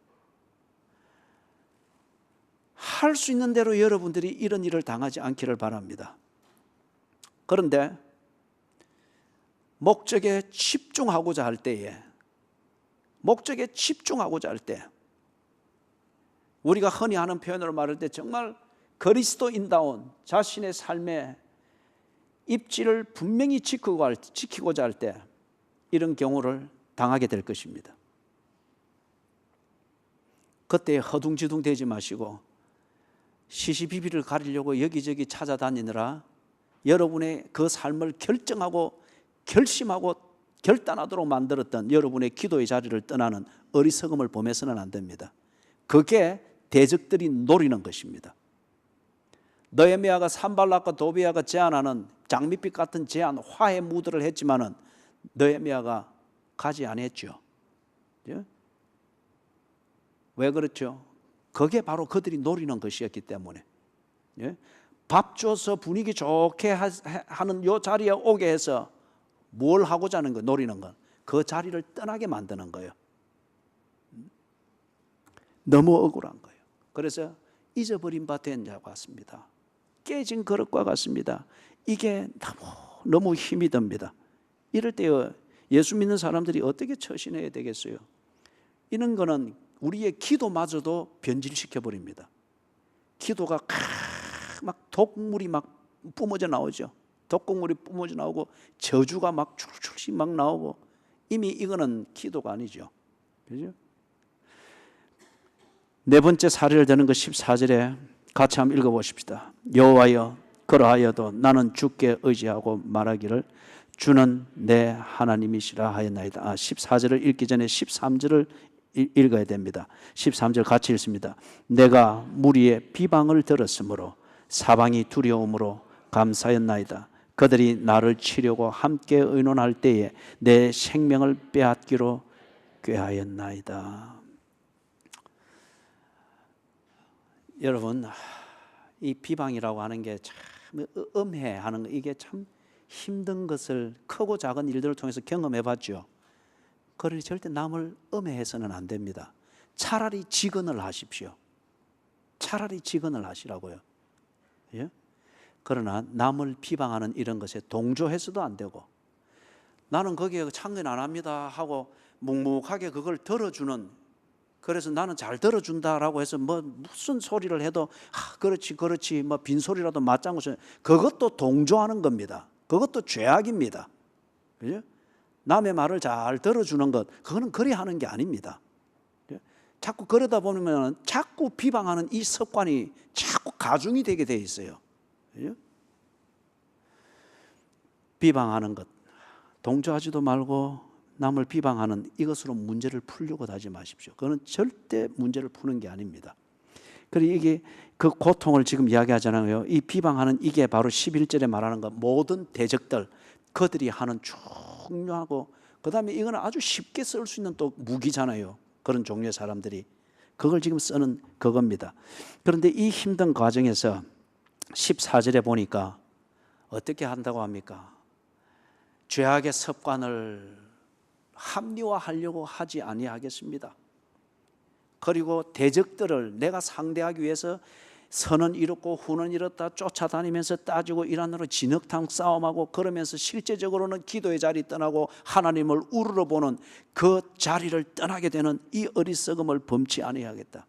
할 수 있는 대로 여러분들이 이런 일을 당하지 않기를 바랍니다. 그런데 목적에 집중하고자 할 때에 우리가 흔히 하는 표현으로 말할 때 정말 그리스도인다운 자신의 삶의 입지를 분명히 지키고자 할 때 이런 경우를 당하게 될 것입니다. 그때 허둥지둥 되지 마시고 시시비비를 가리려고 여기저기 찾아다니느라 여러분의 그 삶을 결정하고 결심하고 결단하도록 만들었던 여러분의 기도의 자리를 떠나는 어리석음을 범해서는 안 됩니다. 그게 대적들이 노리는 것입니다. 느헤미야가 산발락과 도비야가 제안하는 장밋빛 같은 제안, 화해 무드를 했지만은 느헤미야가 가지 않았죠. 왜 그렇죠? 그게 바로 그들이 노리는 것이었기 때문에. 밥 줘서 분위기 좋게 하는 요 자리에 오게 해서 뭘 하고자 하는 거, 노리는 건 그 자리를 떠나게 만드는 거예요. 너무 억울한 거예요. 그래서 잊어버린 바 된 자와 같습니다. 깨진 그릇과 같습니다. 이게 너무 힘이 듭니다. 이럴 때 예수 믿는 사람들이 어떻게 처신해야 되겠어요? 이런 거는 우리의 기도마저도 변질시켜 버립니다. 기도가 막 독물이 막 뿜어져 나오죠. 독곡물이 뿜어져 나오고 저주가 막 출출씩 막 나오고, 이미 이거는 기도가 아니죠. 그죠? 네 번째 사례를 드는 것 14절에 같이 한번 읽어보십시다. 여호와여, 그러하여도 나는 주께 의지하고 말하기를 주는 내 하나님이시라 하였나이다. 14절을 읽기 전에 13절을 읽어야 됩니다. 13절 같이 읽습니다. 내가 무리의 비방을 들었으므로 사방이 두려움으로 감사했나이다. 그들이 나를 치려고 함께 의논할 때에 내 생명을 빼앗기로 꾀하였나이다. 여러분, 이 비방이라고 하는 게 참 음해하는 거, 이게 참 힘든 것을 크고 작은 일들을 통해서 경험해 봤죠. 그러니 절대 남을 음해해서는 안 됩니다. 차라리 직언을 하십시오. 차라리 직언을 하시라고요. 예? 그러나 남을 비방하는 이런 것에 동조해서도 안 되고, 나는 거기에 참견 안 합니다 하고 묵묵하게 그걸 들어주는, 그래서 나는 잘 들어준다라고 해서 뭐 무슨 소리를 해도 그렇지 뭐 빈소리라도 맞장구 쳐요. 그것도 동조하는 겁니다. 그것도 죄악입니다. 그죠? 남의 말을 잘 들어주는 것, 그거는 그리하는 게 아닙니다. 자꾸 그러다 보면 자꾸 비방하는 이 습관이 자꾸 가중이 되게 돼 있어요. 그죠? 비방하는 것, 동조하지도 말고 남을 비방하는 이것으로 문제를 풀려고 하지 마십시오. 그거는 절대 문제를 푸는 게 아닙니다. 그리고 이게 그 고통을 지금 이야기하잖아요. 이 비방하는 이게 바로 11절에 말하는 것, 모든 대적들, 그들이 하는 중요하고, 그 다음에 이거는 아주 쉽게 쓸 수 있는 또 무기잖아요. 그런 종류의 사람들이 그걸 지금 쓰는 그겁니다. 그런데 이 힘든 과정에서 14절에 보니까 어떻게 한다고 합니까? 죄악의 습관을 합리화하려고 하지 아니하겠습니다. 그리고 대적들을 내가 상대하기 위해서 선은 이렇고 후는 이렇다 쫓아다니면서 따지고 이란으로 진흙탕 싸움하고, 그러면서 실제적으로는 기도의 자리 떠나고 하나님을 우러러보는 그 자리를 떠나게 되는 이 어리석음을 범치 아니하겠다.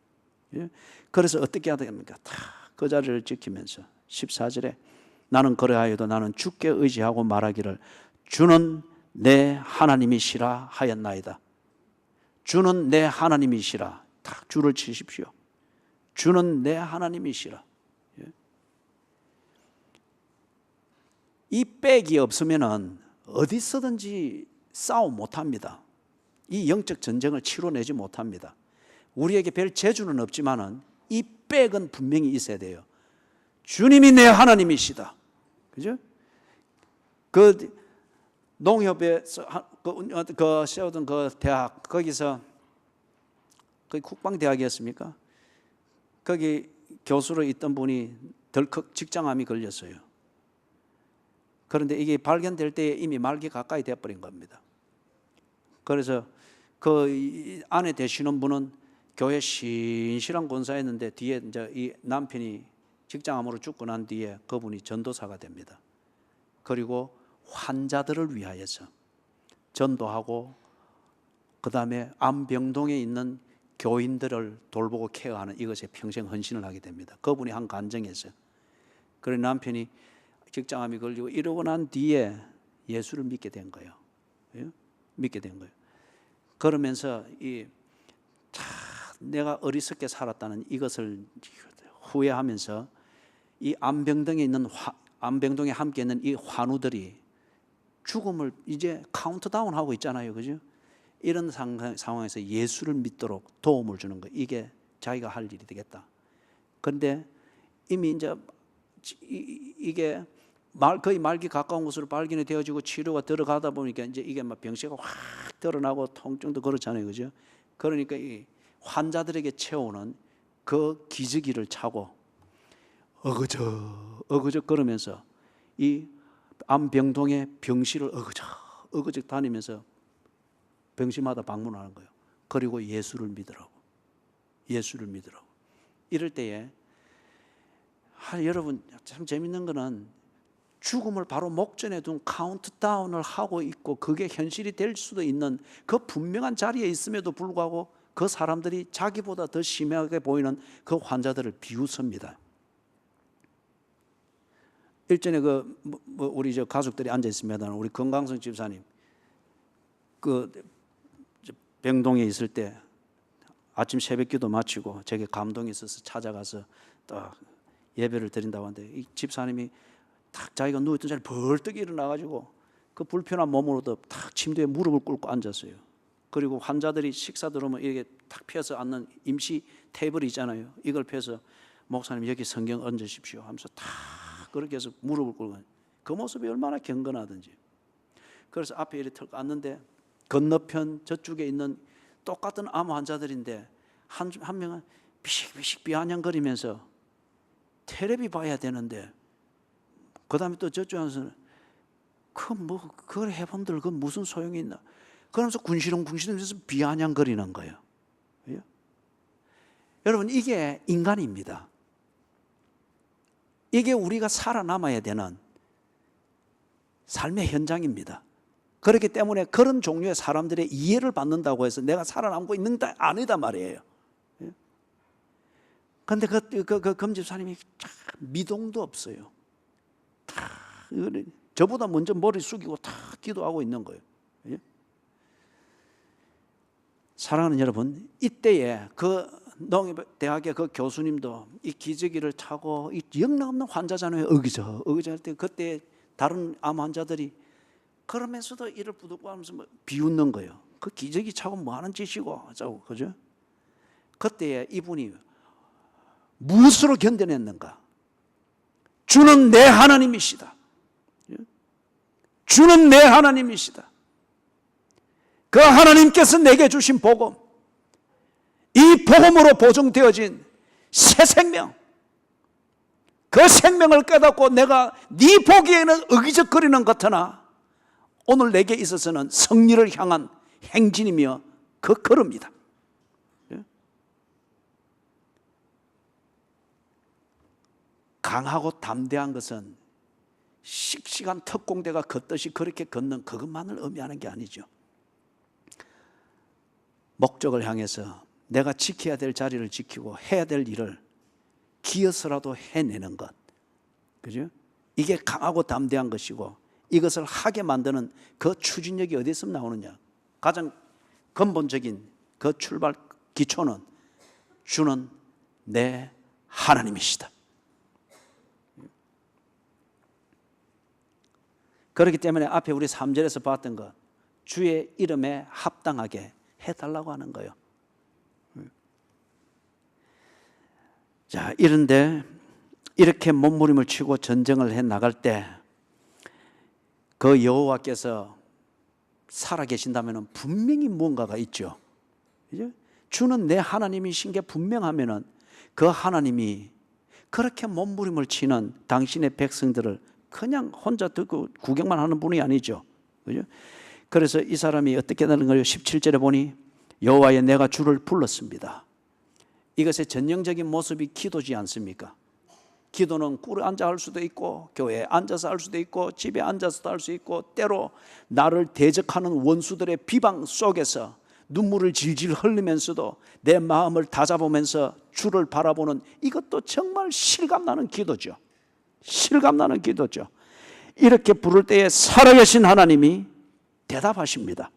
그래서 어떻게 해야 됩니까? 다 그 자리를 지키면서 14절에 나는 그러하여도 나는 주께 의지하고 말하기를 주는 내 하나님이시라 하였나이다. 주는 내 하나님이시라. 딱 줄을 치십시오. 주는 내 하나님이시라. 이 백이 없으면은 어디서든지 싸움 못합니다. 이 영적 전쟁을 치러내지 못합니다. 우리에게 별 재주는 없지만은 이 백은 분명히 있어야 돼요. 주님이 내 하나님이시다. 그죠? 그 농협에서 그 세우던 그 대학, 거기서 거기 국방대학이었습니까? 거기 교수로 있던 분이 덜컥 직장암이 걸렸어요. 그런데 이게 발견될 때에 이미 말기 가까이 되어버린 겁니다. 그래서 그 아내 되시는 분은 교회 신실한 권사였는데 뒤에 이제 이 남편이 직장암으로 죽고 난 뒤에 그분이 전도사가 됩니다. 그리고 환자들을 위하여서 전도하고, 그 다음에 암병동에 있는 교인들을 돌보고 케어하는 이것에 평생 헌신을 하게 됩니다. 그분이 한 간증에서. 그래 남편이 직장암이 걸리고 이러고 난 뒤에 예수를 믿게 된 거예요. 믿게 된 거예요. 그러면서 내가 어리석게 살았다는 이것을 후회하면서 이 암병동에 있는 암병동에 함께 있는 이 환우들이 죽음을 이제 카운트다운 하고 있잖아요. 그죠? 이런 상황에서 예수를 믿도록 도움을 주는 거, 이게 자기가 할 일이 되겠다. 그런데 이미 이제 이게 거의 말기 가까운 것으로 발견이 되어지고 치료가 들어가다 보니까 이제 이게 막 병세가 확 드러나고 통증도 그렇잖아요. 그죠? 그러니까 이 환자들에게 채우는 그 기저귀를 차고 어그적 걸으면서 이 암병동의 병실을 어그적 다니면서 병실마다 방문하는 거예요. 그리고 예수를 믿으라고. 예수를 믿으라고. 이럴 때에 여러분 참 재밌는 거는 죽음을 바로 목전에 둔 카운트다운을 하고 있고 그게 현실이 될 수도 있는 그 분명한 자리에 있음에도 불구하고 그 사람들이 자기보다 더 심하게 보이는 그 환자들을 비웃습니다. 일전에 우리 가족들이 앉아 있습니다. 우리 건강성 집사님 병동에 있을 때 아침 새벽기도 마치고 제게 감동이 있어서 찾아가서 딱 예배를 드린다고 하는데, 이 집사님이 딱 자기가 누워있던 자리에 벌떡 일어나가지고 그 불편한 몸으로도 딱 침대에 무릎을 꿇고 앉았어요. 그리고 환자들이 식사 들어오면 이렇게 탁 펴서 앉는 임시 테이블이 있잖아요. 이걸 펴서 목사님 여기 성경 얹으십시오 하면서 탁 그렇게 해서 무릎을 꿇고, 그 모습이 얼마나 경건하든지. 그래서 앞에 이렇게 턱 앉는데 건너편 저쪽에 있는 똑같은 암 환자들인데 한 명은 비식비식 비아냥거리면서 텔레비 봐야 되는데, 그 다음에 또 저쪽에서는 그걸 해본들 그 무슨 소용이 있나, 그러면서 군시렁군시렁해서 비아냥거리는 거예요. 예? 여러분, 이게 인간입니다. 이게 우리가 살아남아야 되는 삶의 현장입니다. 그렇기 때문에 그런 종류의 사람들의 이해를 받는다고 해서 내가 살아남고 있는 게 아니다 말이에요. 그런데 그 검집사님이 미동도 없어요. 저보다 먼저 머리 숙이고 다 기도하고 있는 거예요. 사랑하는 여러분, 이때에 그 농협대학의 그 교수님도 이 기저귀를 차고 이 영락없는 환자잖아요. 의기저 할 때 그때 다른 암 환자들이 그러면서도 이를 부둥고 하면서 비웃는 거예요. 그 기저귀 차고 뭐 하는 짓이고 어쩌고, 그죠? 그때에 이분이 무엇으로 견뎌냈는가? 주는 내 하나님이시다. 주는 내 하나님이시다. 그 하나님께서 내게 주신 복음, 이 복음으로 보증되어진 새 생명, 그 생명을 깨닫고 내가 네 보기에는 의기적거리는 것 같으나 오늘 내게 있어서는 승리를 향한 행진이며 그 걸음이다. 강하고 담대한 것은 씩씩한 특공대가 걷듯이 그렇게 걷는 그것만을 의미하는 게 아니죠. 목적을 향해서 내가 지켜야 될 자리를 지키고 해야 될 일을 기어서라도 해내는 것, 그죠? 이게 강하고 담대한 것이고, 이것을 하게 만드는 그 추진력이 어디서 나오느냐? 가장 근본적인 그 출발 기초는 주는 내 하나님이시다. 그렇기 때문에 앞에 우리 3절에서 봤던 것, 주의 이름에 합당하게 해달라고 하는 거예요. 자, 이런데 이렇게 몸부림을 치고 전쟁을 해 나갈 때 그 여호와께서 살아계신다면 분명히 무언가가 있죠. 그죠? 주는 내 하나님이신 게 분명하면은 그 하나님이 그렇게 몸부림을 치는 당신의 백성들을 그냥 혼자 듣고 구경만 하는 분이 아니죠. 그죠? 그래서 이 사람이 어떻게 되는 거예요? 17절에 보니 여호와의 내가 주를 불렀습니다. 이것의 전형적인 모습이 기도지 않습니까? 기도는 꿇어 앉아 할 수도 있고, 교회에 앉아서 할 수도 있고, 집에 앉아서도 할 수 있고, 때로 나를 대적하는 원수들의 비방 속에서 눈물을 질질 흘리면서도 내 마음을 다잡으면서 주를 바라보는, 이것도 정말 실감나는 기도죠. 실감나는 기도죠. 이렇게 부를 때에 살아계신 하나님이 대답하십니다.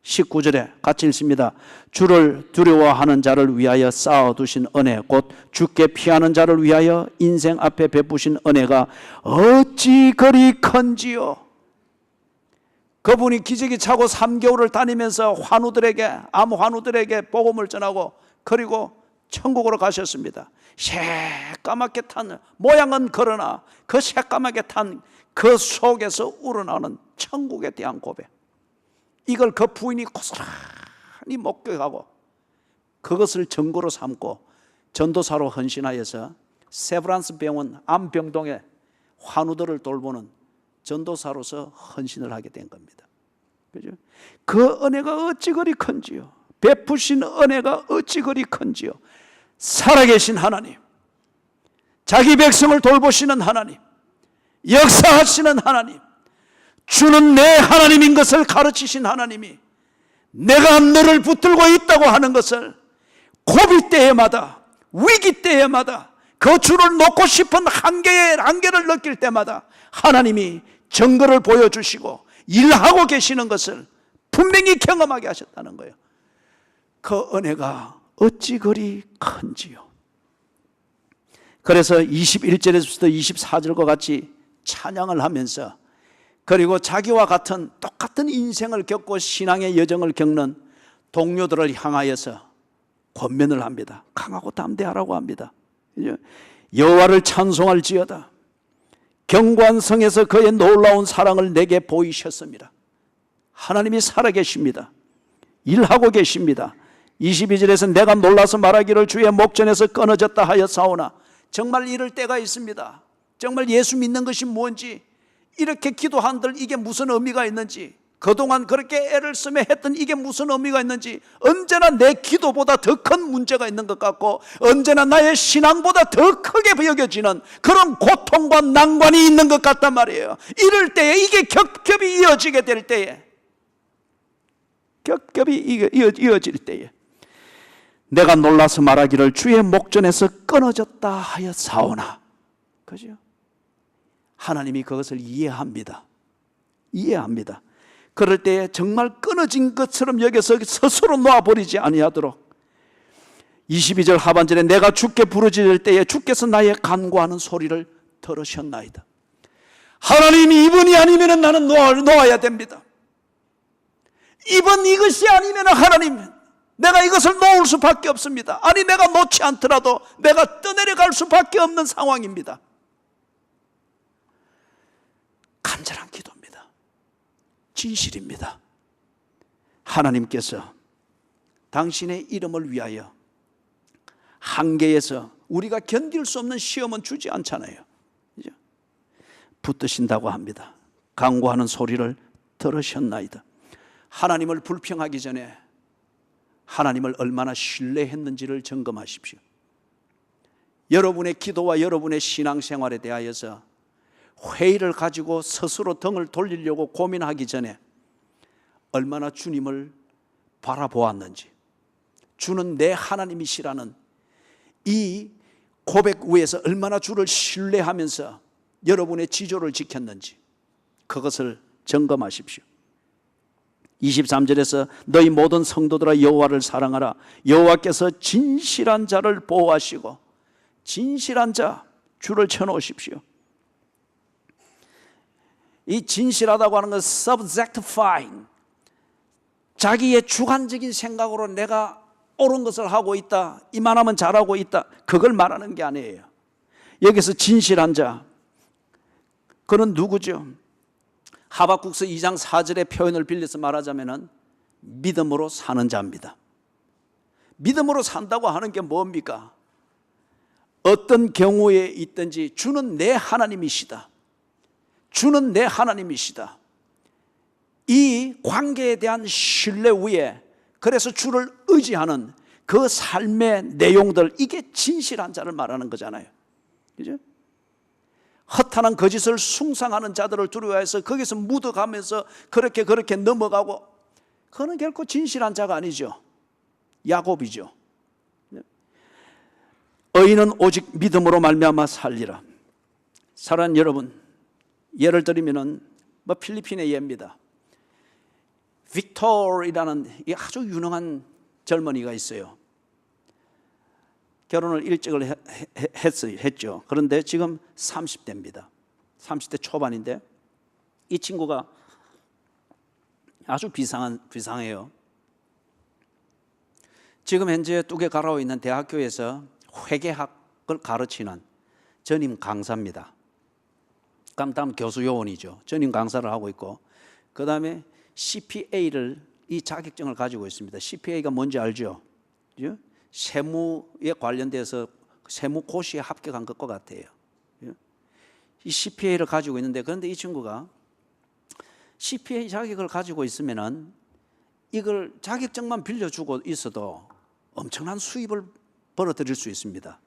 19절에 같이 읽습니다. 주를 두려워하는 자를 위하여 쌓아두신 은혜, 곧 주께 피하는 자를 위하여 인생 앞에 베푸신 은혜가 어찌 그리 큰지요. 그분이 기저귀 차고 3개월을 다니면서 암 환우들에게 복음을 전하고, 그리고 천국으로 가셨습니다. 새까맣게 탄, 모양은 그러나 그 새까맣게 탄 그 속에서 우러나오는 천국에 대한 고백, 이걸 그 부인이 고스란히 목격하고 그것을 증거로 삼고 전도사로 헌신하여서 세브란스 병원 암병동의 환우들을 돌보는 전도사로서 헌신을 하게 된 겁니다. 그죠? 그 은혜가 어찌 그리 큰지요. 베푸신 은혜가 어찌 그리 큰지요. 살아계신 하나님, 자기 백성을 돌보시는 하나님, 역사하시는 하나님, 주는 내 하나님인 것을 가르치신 하나님이 내가 너를 붙들고 있다고 하는 것을 고비 때마다, 위기 때마다, 그 주를 놓고 싶은 한계를 느낄 때마다 하나님이 증거를 보여주시고 일하고 계시는 것을 분명히 경험하게 하셨다는 거예요. 그 은혜가 어찌 그리 큰지요. 그래서 21절에서부터 24절과 같이 찬양을 하면서, 그리고 자기와 같은 똑같은 인생을 겪고 신앙의 여정을 겪는 동료들을 향하여서 권면을 합니다. 강하고 담대하라고 합니다. 여호와를 찬송할지어다. 견고한 성에서 그의 놀라운 사랑을 내게 보이셨습니다. 하나님이 살아계십니다. 일하고 계십니다. 22절에서 내가 놀라서 말하기를 주의 목전에서 끊어졌다 하였사오나, 정말 이럴 때가 있습니다. 정말 예수 믿는 것이 뭔지, 이렇게 기도한들 이게 무슨 의미가 있는지, 그동안 그렇게 애를 쓰며 했던 이게 무슨 의미가 있는지, 언제나 내 기도보다 더 큰 문제가 있는 것 같고, 언제나 나의 신앙보다 더 크게 여겨지는 그런 고통과 난관이 있는 것 같단 말이에요. 이럴 때에, 이게 겹겹이 이어지게 될 때에, 겹겹이 이어질 때에 내가 놀라서 말하기를 주의 목전에서 끊어졌다 하였사오나, 그죠? 하나님이 그것을 이해합니다. 이해합니다. 그럴 때에 정말 끊어진 것처럼 여겨서 스스로 놓아버리지 아니하도록, 22절 하반절에 내가 주께 부르짖을 때에 주께서 나의 간구하는 소리를 들으셨나이다. 하나님이 이번이 아니면 나는 놓아야 됩니다. 이번 이것이 아니면 하나님, 내가 이것을 놓을 수밖에 없습니다. 아니, 내가 놓지 않더라도 내가 떠내려갈 수밖에 없는 상황입니다. 간절한 기도입니다. 진실입니다. 하나님께서 당신의 이름을 위하여 한계에서 우리가 견딜 수 없는 시험은 주지 않잖아요. 붙드신다고 합니다. 간구하는 소리를 들으셨나이다. 하나님을 불평하기 전에 하나님을 얼마나 신뢰했는지를 점검하십시오. 여러분의 기도와 여러분의 신앙생활에 대하여서 회의를 가지고 스스로 등을 돌리려고 고민하기 전에 얼마나 주님을 바라보았는지, 주는 내 하나님이시라는 이 고백 위에서 얼마나 주를 신뢰하면서 여러분의 지조를 지켰는지, 그것을 점검하십시오. 23절에서 너희 모든 성도들아 여호와를 사랑하라. 여호와께서 진실한 자를 보호하시고, 진실한 자, 주를 쳐놓으십시오. 이 진실하다고 하는 건 subjectifying, 자기의 주관적인 생각으로 내가 옳은 것을 하고 있다, 이만하면 잘하고 있다, 그걸 말하는 게 아니에요. 여기서 진실한 자, 그는 누구죠? 하박국서 2장 4절의 표현을 빌려서 말하자면 믿음으로 사는 자입니다. 믿음으로 산다고 하는 게 뭡니까? 어떤 경우에 있든지 주는 내 하나님이시다, 주는 내 하나님이시다, 이 관계에 대한 신뢰 위에, 그래서 주를 의지하는 그 삶의 내용들, 이게 진실한 자를 말하는 거잖아요. 그죠? 허탄한 거짓을 숭상하는 자들을 두려워해서 거기서 묻어가면서 그렇게 넘어가고, 그건 결코 진실한 자가 아니죠. 야곱이죠. 의인은 오직 믿음으로 말미암아 살리라. 사랑하는 여러분, 예를 들면은 필리핀의 예입니다. 빅토르라는 아주 유능한 젊은이가 있어요. 결혼을 일찍을 했죠. 그런데 지금 30대입니다. 30대 초반인데 이 친구가 아주 비상해요. 지금 현재 뚝에 가라오 있는 대학교에서 회계학을 가르치는 전임 강사입니다. 다음 교수 요원이죠. 전임 강사를 하고 있고, 그 다음에 CPA를, 이 자격증을 가지고 있습니다. CPA가 뭔지 알죠? 세무에 관련돼서 세무고시에 합격한 것과 같아요. 이 CPA를 가지고 있는데, 그런데 이 친구가 CPA 자격을 가지고 있으면은 이걸 자격증만 빌려주고 있어도 엄청난 수입을 벌어들일 수 있습니다.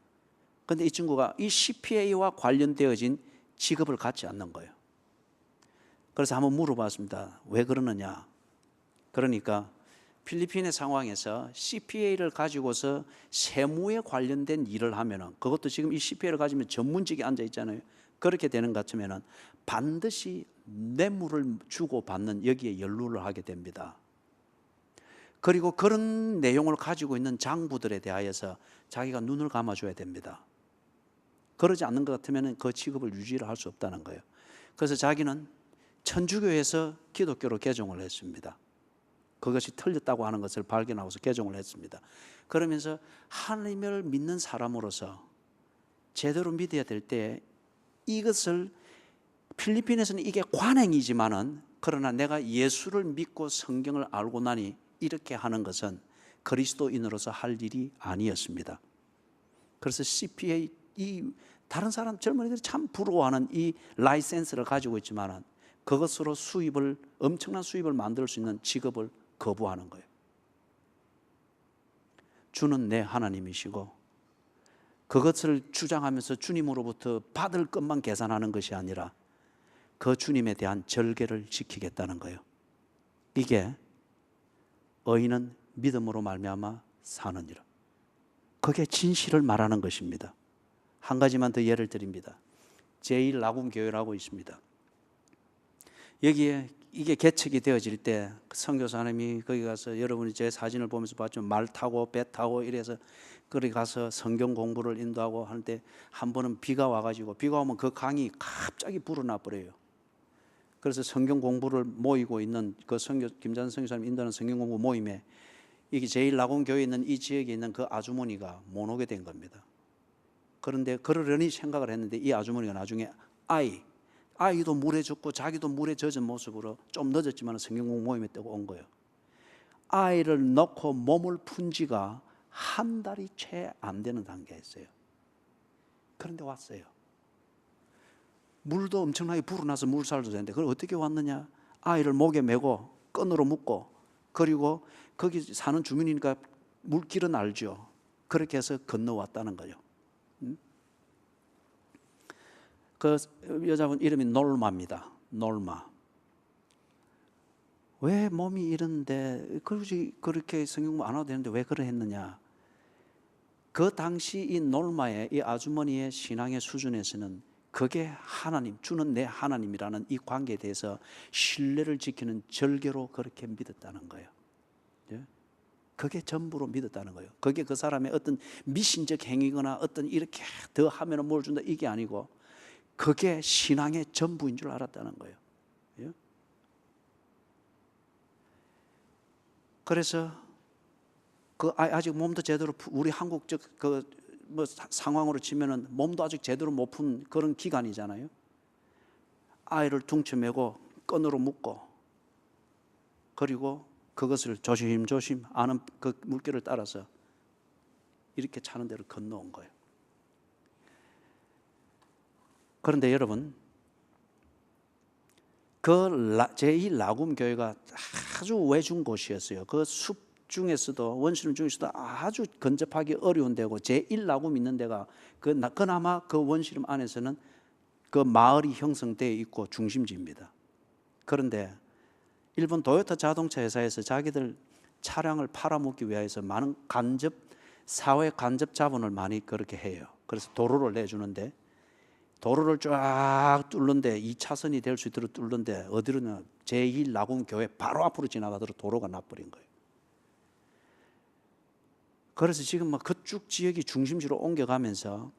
그런데 이 친구가 이 CPA와 관련되어진 직업을 갖지 않는 거예요. 그래서 한번 물어봤습니다. 왜 그러느냐? 그러니까 필리핀의 상황에서 CPA를 가지고서 세무에 관련된 일을 하면은, 그것도 지금 이 CPA를 가지면 전문직에 앉아 있잖아요. 그렇게 되는 것 같으면은 반드시 뇌물을 주고 받는 여기에 연루를 하게 됩니다. 그리고 그런 내용을 가지고 있는 장부들에 대하여서 자기가 눈을 감아줘야 됩니다. 그러지 않는 것 같으면 그 직업을 유지를 할 수 없다는 거예요. 그래서 자기는 천주교에서 기독교로 개종을 했습니다. 그것이 틀렸다고 하는 것을 발견하고서 개종을 했습니다. 그러면서 하나님을 믿는 사람으로서 제대로 믿어야 될 때 이것을, 필리핀에서는 이게 관행이지만은, 그러나 내가 예수를 믿고 성경을 알고 나니 이렇게 하는 것은 그리스도인으로서 할 일이 아니었습니다. 그래서 CPA, 이 다른 사람 젊은이들이 참 부러워하는 이 라이센스를 가지고 있지만은 그것으로 엄청난 수입을 만들 수 있는 직업을 거부하는 거예요. 주는 내 하나님이시고 그것을 주장하면서 주님으로부터 받을 것만 계산하는 것이 아니라 그 주님에 대한 절개를 지키겠다는 거예요. 이게 의인은 믿음으로 말미암아 사느니라. 그게 진실을 말하는 것입니다. 한 가지만 더 예를 드립니다. 제1나군교회라고 있습니다. 여기에 이게 개척이 되어질 때 선교사님이 거기 가서, 여러분이 제 사진을 보면서 봤지만 말 타고 배 타고 이래서 거기 가서 성경 공부를 인도하고 하는데, 한 번은 비가 와가지고, 비가 오면 그 강이 갑자기 불어나 버려요. 그래서 성경 공부를 모이고 있는 그 김찬 선교사님 인도하는 성경 공부 모임에 이게 제1나군교회에 있는 이 지역에 있는 그 아주머니가 못 오게 된 겁니다. 그런데 그러려니 생각을 했는데 이 아주머니가 나중에 아이도 물에 젖고 자기도 물에 젖은 모습으로 좀 늦었지만 성경 공부 모임에 뜨고 온 거예요. 아이를 넣고 몸을 푼 지가 한 달이 채 안 되는 단계였어요. 그런데 왔어요. 물도 엄청나게 불어나서 물살도 되는데 그걸 어떻게 왔느냐? 아이를 목에 메고 끈으로 묶고, 그리고 거기 사는 주민이니까 물길은 알죠. 그렇게 해서 건너왔다는 거예요. 그 여자분 이름이 놀마입니다. 놀마. 왜 몸이 이런데 굳이 그렇게 성경 안 와도 되는데 왜 그래 했느냐? 그 당시 이 놀마의, 이 아주머니의 신앙의 수준에서는 그게 하나님, 주는 내 하나님이라는 이 관계에 대해서 신뢰를 지키는 절개로 그렇게 믿었다는 거예요. 그게 전부로 믿었다는 거예요. 그게 그 사람의 어떤 미신적 행위거나 어떤 이렇게 더 하면 뭘 준다 이게 아니고 그게 신앙의 전부인 줄 알았다는 거예요. 그래서 그 아직 몸도 제대로, 우리 한국적 뭐 상황으로 치면은 몸도 아직 제대로 못 푼 그런 기간이잖아요. 아이를 둥쳐매고 끈으로 묶고, 그리고 그것을 조심조심 아는 그 물길을 따라서 이렇게 차는 데를 건너온 거예요. 그런데 여러분, 그 제2나군교회가 아주 외진 곳이었어요. 그 숲 중에서도, 원시름 중에서도 아주 근접하기 어려운 데고, 제1나군 있는 데가 그나마 그 원시름 안에서는 그 마을이 형성되어 있고 중심지입니다. 그런데 일본 도요타 자동차 회사에서 자기들 차량을 팔아먹기 위해서 많은 사회 간접 자본을 많이 그렇게 해요. 그래서 도로를 내주는데, 도로를 쫙 뚫는데 2차선이 될 수 있도록 뚫는데 어디로냐? 제1나군교회 바로 앞으로 지나가도록 도로가 나버린 거예요. 그래서 지금 막 그쪽 지역이 중심지로 옮겨가면서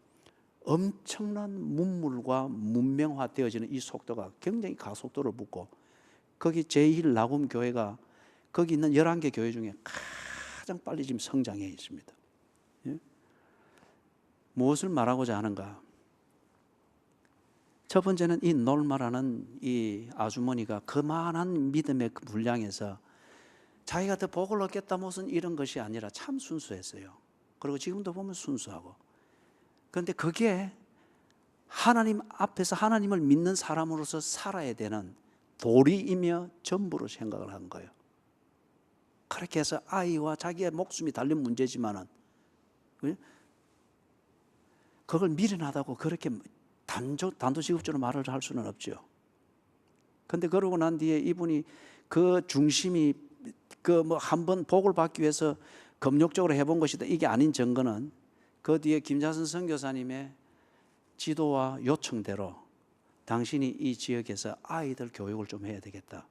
엄청난 문물과 문명화되어지는 이 속도가 굉장히 가속도를 붙고, 거기 제1나군교회가 거기 있는 11개 교회 중에 가장 빨리 지금 성장해 있습니다. 무엇을 말하고자 하는가? 첫 번째는 이 놀마라는 이 아주머니가 그만한 믿음의 분량에서 자기가 더 복을 얻겠다 무슨 이런 것이 아니라 참 순수했어요. 그리고 지금도 보면 순수하고. 그런데 그게 하나님 앞에서 하나님을 믿는 사람으로서 살아야 되는 도리이며 전부로 생각을 한 거예요. 그렇게 해서 아이와 자기의 목숨이 달린 문제지만은 그걸 미련하다고 그렇게 단도직입적으로 말을 할 수는 없죠. 그런데 그러고 난 뒤에 이분이 그 중심이 그 뭐 한번 복을 받기 위해서 금욕적으로 해본 것이다, 이게 아닌 증거는 그 뒤에 김자선 선교사님의 지도와 요청대로 당신이 이 지역에서 아이들 교육을 좀 해야 되겠다.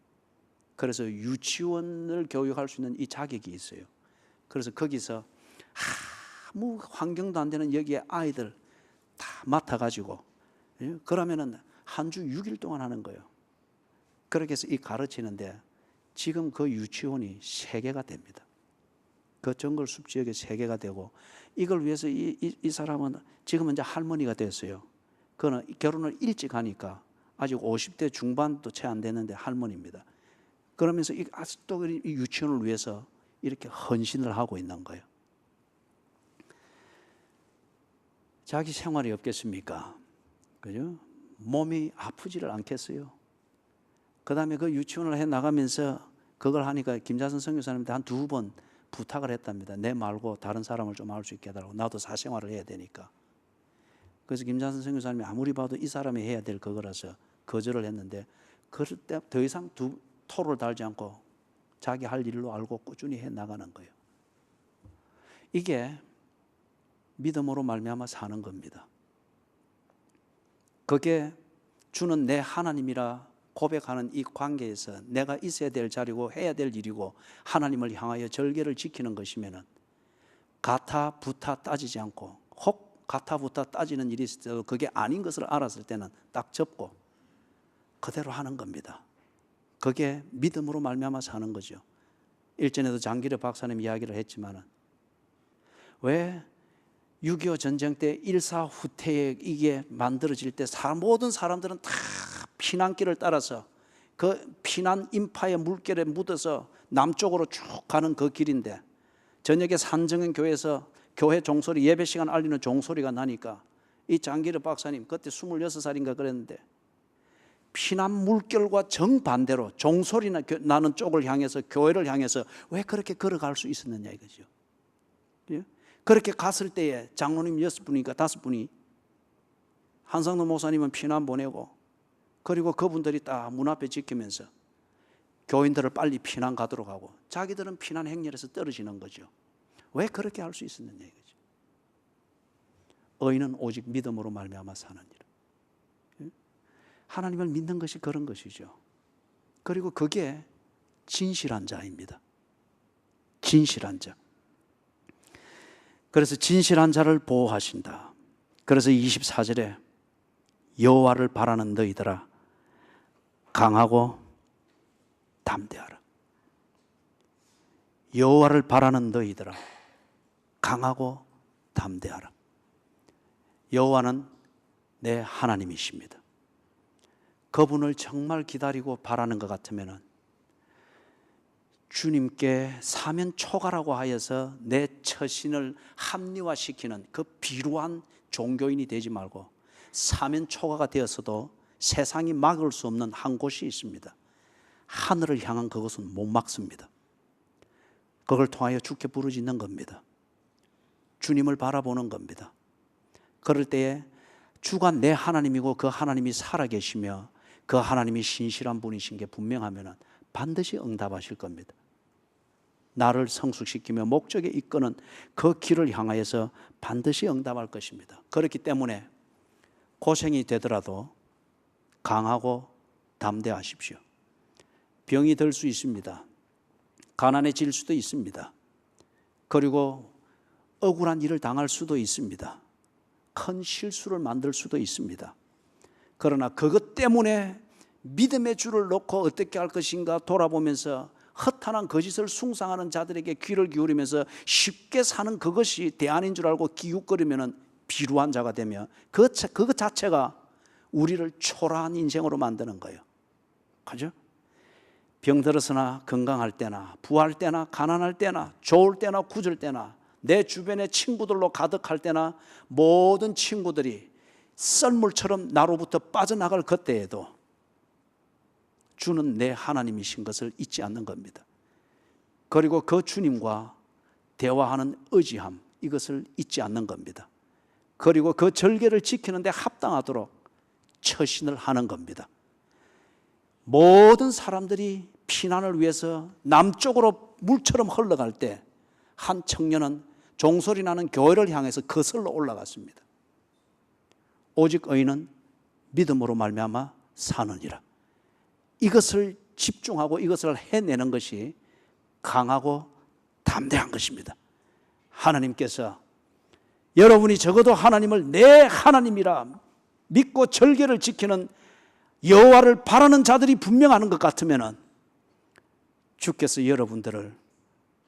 그래서 유치원을 교육할 수 있는 이 자격이 있어요. 그래서 거기서 아무 환경도 안 되는 여기에 아이들 다 맡아가지고, 그러면은 한 주 6일 동안 하는 거예요. 그렇게 해서 이 가르치는데 지금 그 유치원이 3개가 됩니다. 그 정글숲 지역에 3개가 되고, 이걸 위해서 이 사람은 지금은 이제 할머니가 됐어요. 그는 결혼을 일찍 하니까 아직 50대 중반도 채 안 됐는데 할머니입니다. 그러면서 아직도 이 유치원을 위해서 이렇게 헌신을 하고 있는 거예요. 자기 생활이 없겠습니까? 그죠? 몸이 아프지를 않겠어요? 그 다음에 그 유치원을 해 나가면서 그걸 하니까 김자선 선교사님한테 한 2번 부탁을 했답니다. 내 말고 다른 사람을 좀 알 수 있게 해달라고. 나도 사생활을 해야 되니까. 그래서 김자선 선교사님이 아무리 봐도 이 사람이 해야 될 그거라서 거절을 했는데, 그럴 때 더 이상 토를 달지 않고 자기 할 일로 알고 꾸준히 해 나가는 거예요. 이게 믿음으로 말미암아 사는 겁니다. 그게 주는 내 하나님이라 고백하는 이 관계에서 내가 있어야 될 자리고 해야 될 일이고 하나님을 향하여 절개를 지키는 것이면은 가타 부타 따지지 않고, 혹 가타 부타 따지는 일이 있을 때도 그게 아닌 것을 알았을 때는 딱 접고 그대로 하는 겁니다. 그게 믿음으로 말미암아 사는 거죠. 일전에도 장기려 박사님 이야기를 했지만은, 왜 6.25 전쟁 때 일사후퇴에 이게 만들어질 때 모든 사람들은 다 피난길을 따라서 그 피난 인파의 물결에 묻어서 남쪽으로 쭉 가는 그 길인데, 저녁에 산정현 교회에서 교회 종소리, 예배 시간 알리는 종소리가 나니까 이 장기려 박사님 그때 26살인가 그랬는데, 피난 물결과 정반대로 종소리 나는 쪽을 향해서, 교회를 향해서 왜 그렇게 걸어갈 수 있었느냐 이거죠. 그렇게 갔을 때에 장로님 6분이니까 5분이, 한상도 목사님은 피난 보내고, 그리고 그분들이 딱 문 앞에 지키면서 교인들을 빨리 피난 가도록 하고, 자기들은 피난 행렬에서 떨어지는 거죠. 왜 그렇게 할 수 있었느냐 이거죠. 의인은 오직 믿음으로 말미암아 사느니라. 하나님을 믿는 것이 그런 것이죠. 그리고 그게 진실한 자입니다. 진실한 자. 그래서 진실한 자를 보호하신다. 그래서 24절에 여호와를 바라는 너희들아 강하고 담대하라. 여호와를 바라는 너희들아 강하고 담대하라. 여호와는 내 하나님이십니다. 그분을 정말 기다리고 바라는 것 같으면 주님께 사면 초가라고 하여서 내 처신을 합리화시키는 그 비루한 종교인이 되지 말고, 사면 초가가 되었어도 세상이 막을 수 없는 한 곳이 있습니다. 하늘을 향한 그것은 못 막습니다. 그걸 통하여 주께 부르짖는 겁니다. 주님을 바라보는 겁니다. 그럴 때에 주가 내 하나님이고 그 하나님이 살아계시며 그 하나님이 신실한 분이신 게 분명하면 반드시 응답하실 겁니다. 나를 성숙시키며 목적에 이끄는 그 길을 향하여서 반드시 응답할 것입니다. 그렇기 때문에 고생이 되더라도 강하고 담대하십시오. 병이 들 수 있습니다. 가난해질 수도 있습니다. 그리고 억울한 일을 당할 수도 있습니다. 큰 실수를 만들 수도 있습니다. 그러나 그것 때문에 믿음의 줄을 놓고 어떻게 할 것인가 돌아보면서 허탄한 거짓을 숭상하는 자들에게 귀를 기울이면서 쉽게 사는 그것이 대안인 줄 알고 기웃거리면 비루한 자가 되며 그것 자체가 우리를 초라한 인생으로 만드는 거예요. 그죠? 병들어서나 건강할 때나 부할 때나 가난할 때나 좋을 때나 굳을 때나 내 주변의 친구들로 가득할 때나 모든 친구들이 썰물처럼 나로부터 빠져나갈 그때에도 주는 내 하나님이신 것을 잊지 않는 겁니다. 그리고 그 주님과 대화하는 의지함, 이것을 잊지 않는 겁니다. 그리고 그 절개를 지키는 데 합당하도록 처신을 하는 겁니다. 모든 사람들이 피난을 위해서 남쪽으로 물처럼 흘러갈 때 한 청년은 종소리 나는 교회를 향해서 거슬러 올라갔습니다. 오직 의인은 믿음으로 말미암아 사느니라. 이것을 집중하고 이것을 해내는 것이 강하고 담대한 것입니다. 하나님께서 여러분이 적어도 하나님을 내 하나님이라 믿고 절개를 지키는 여호와를 바라는 자들이 분명하는 것 같으면 주께서 여러분들을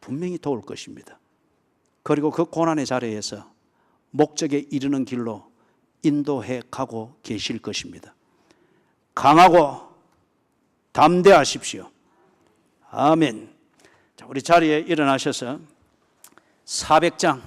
분명히 도울 것입니다. 그리고 그 고난의 자리에서 목적에 이르는 길로 인도해 가고 계실 것입니다. 강하고 담대하십시오. 아멘. 자, 우리 자리에 일어나셔서 400장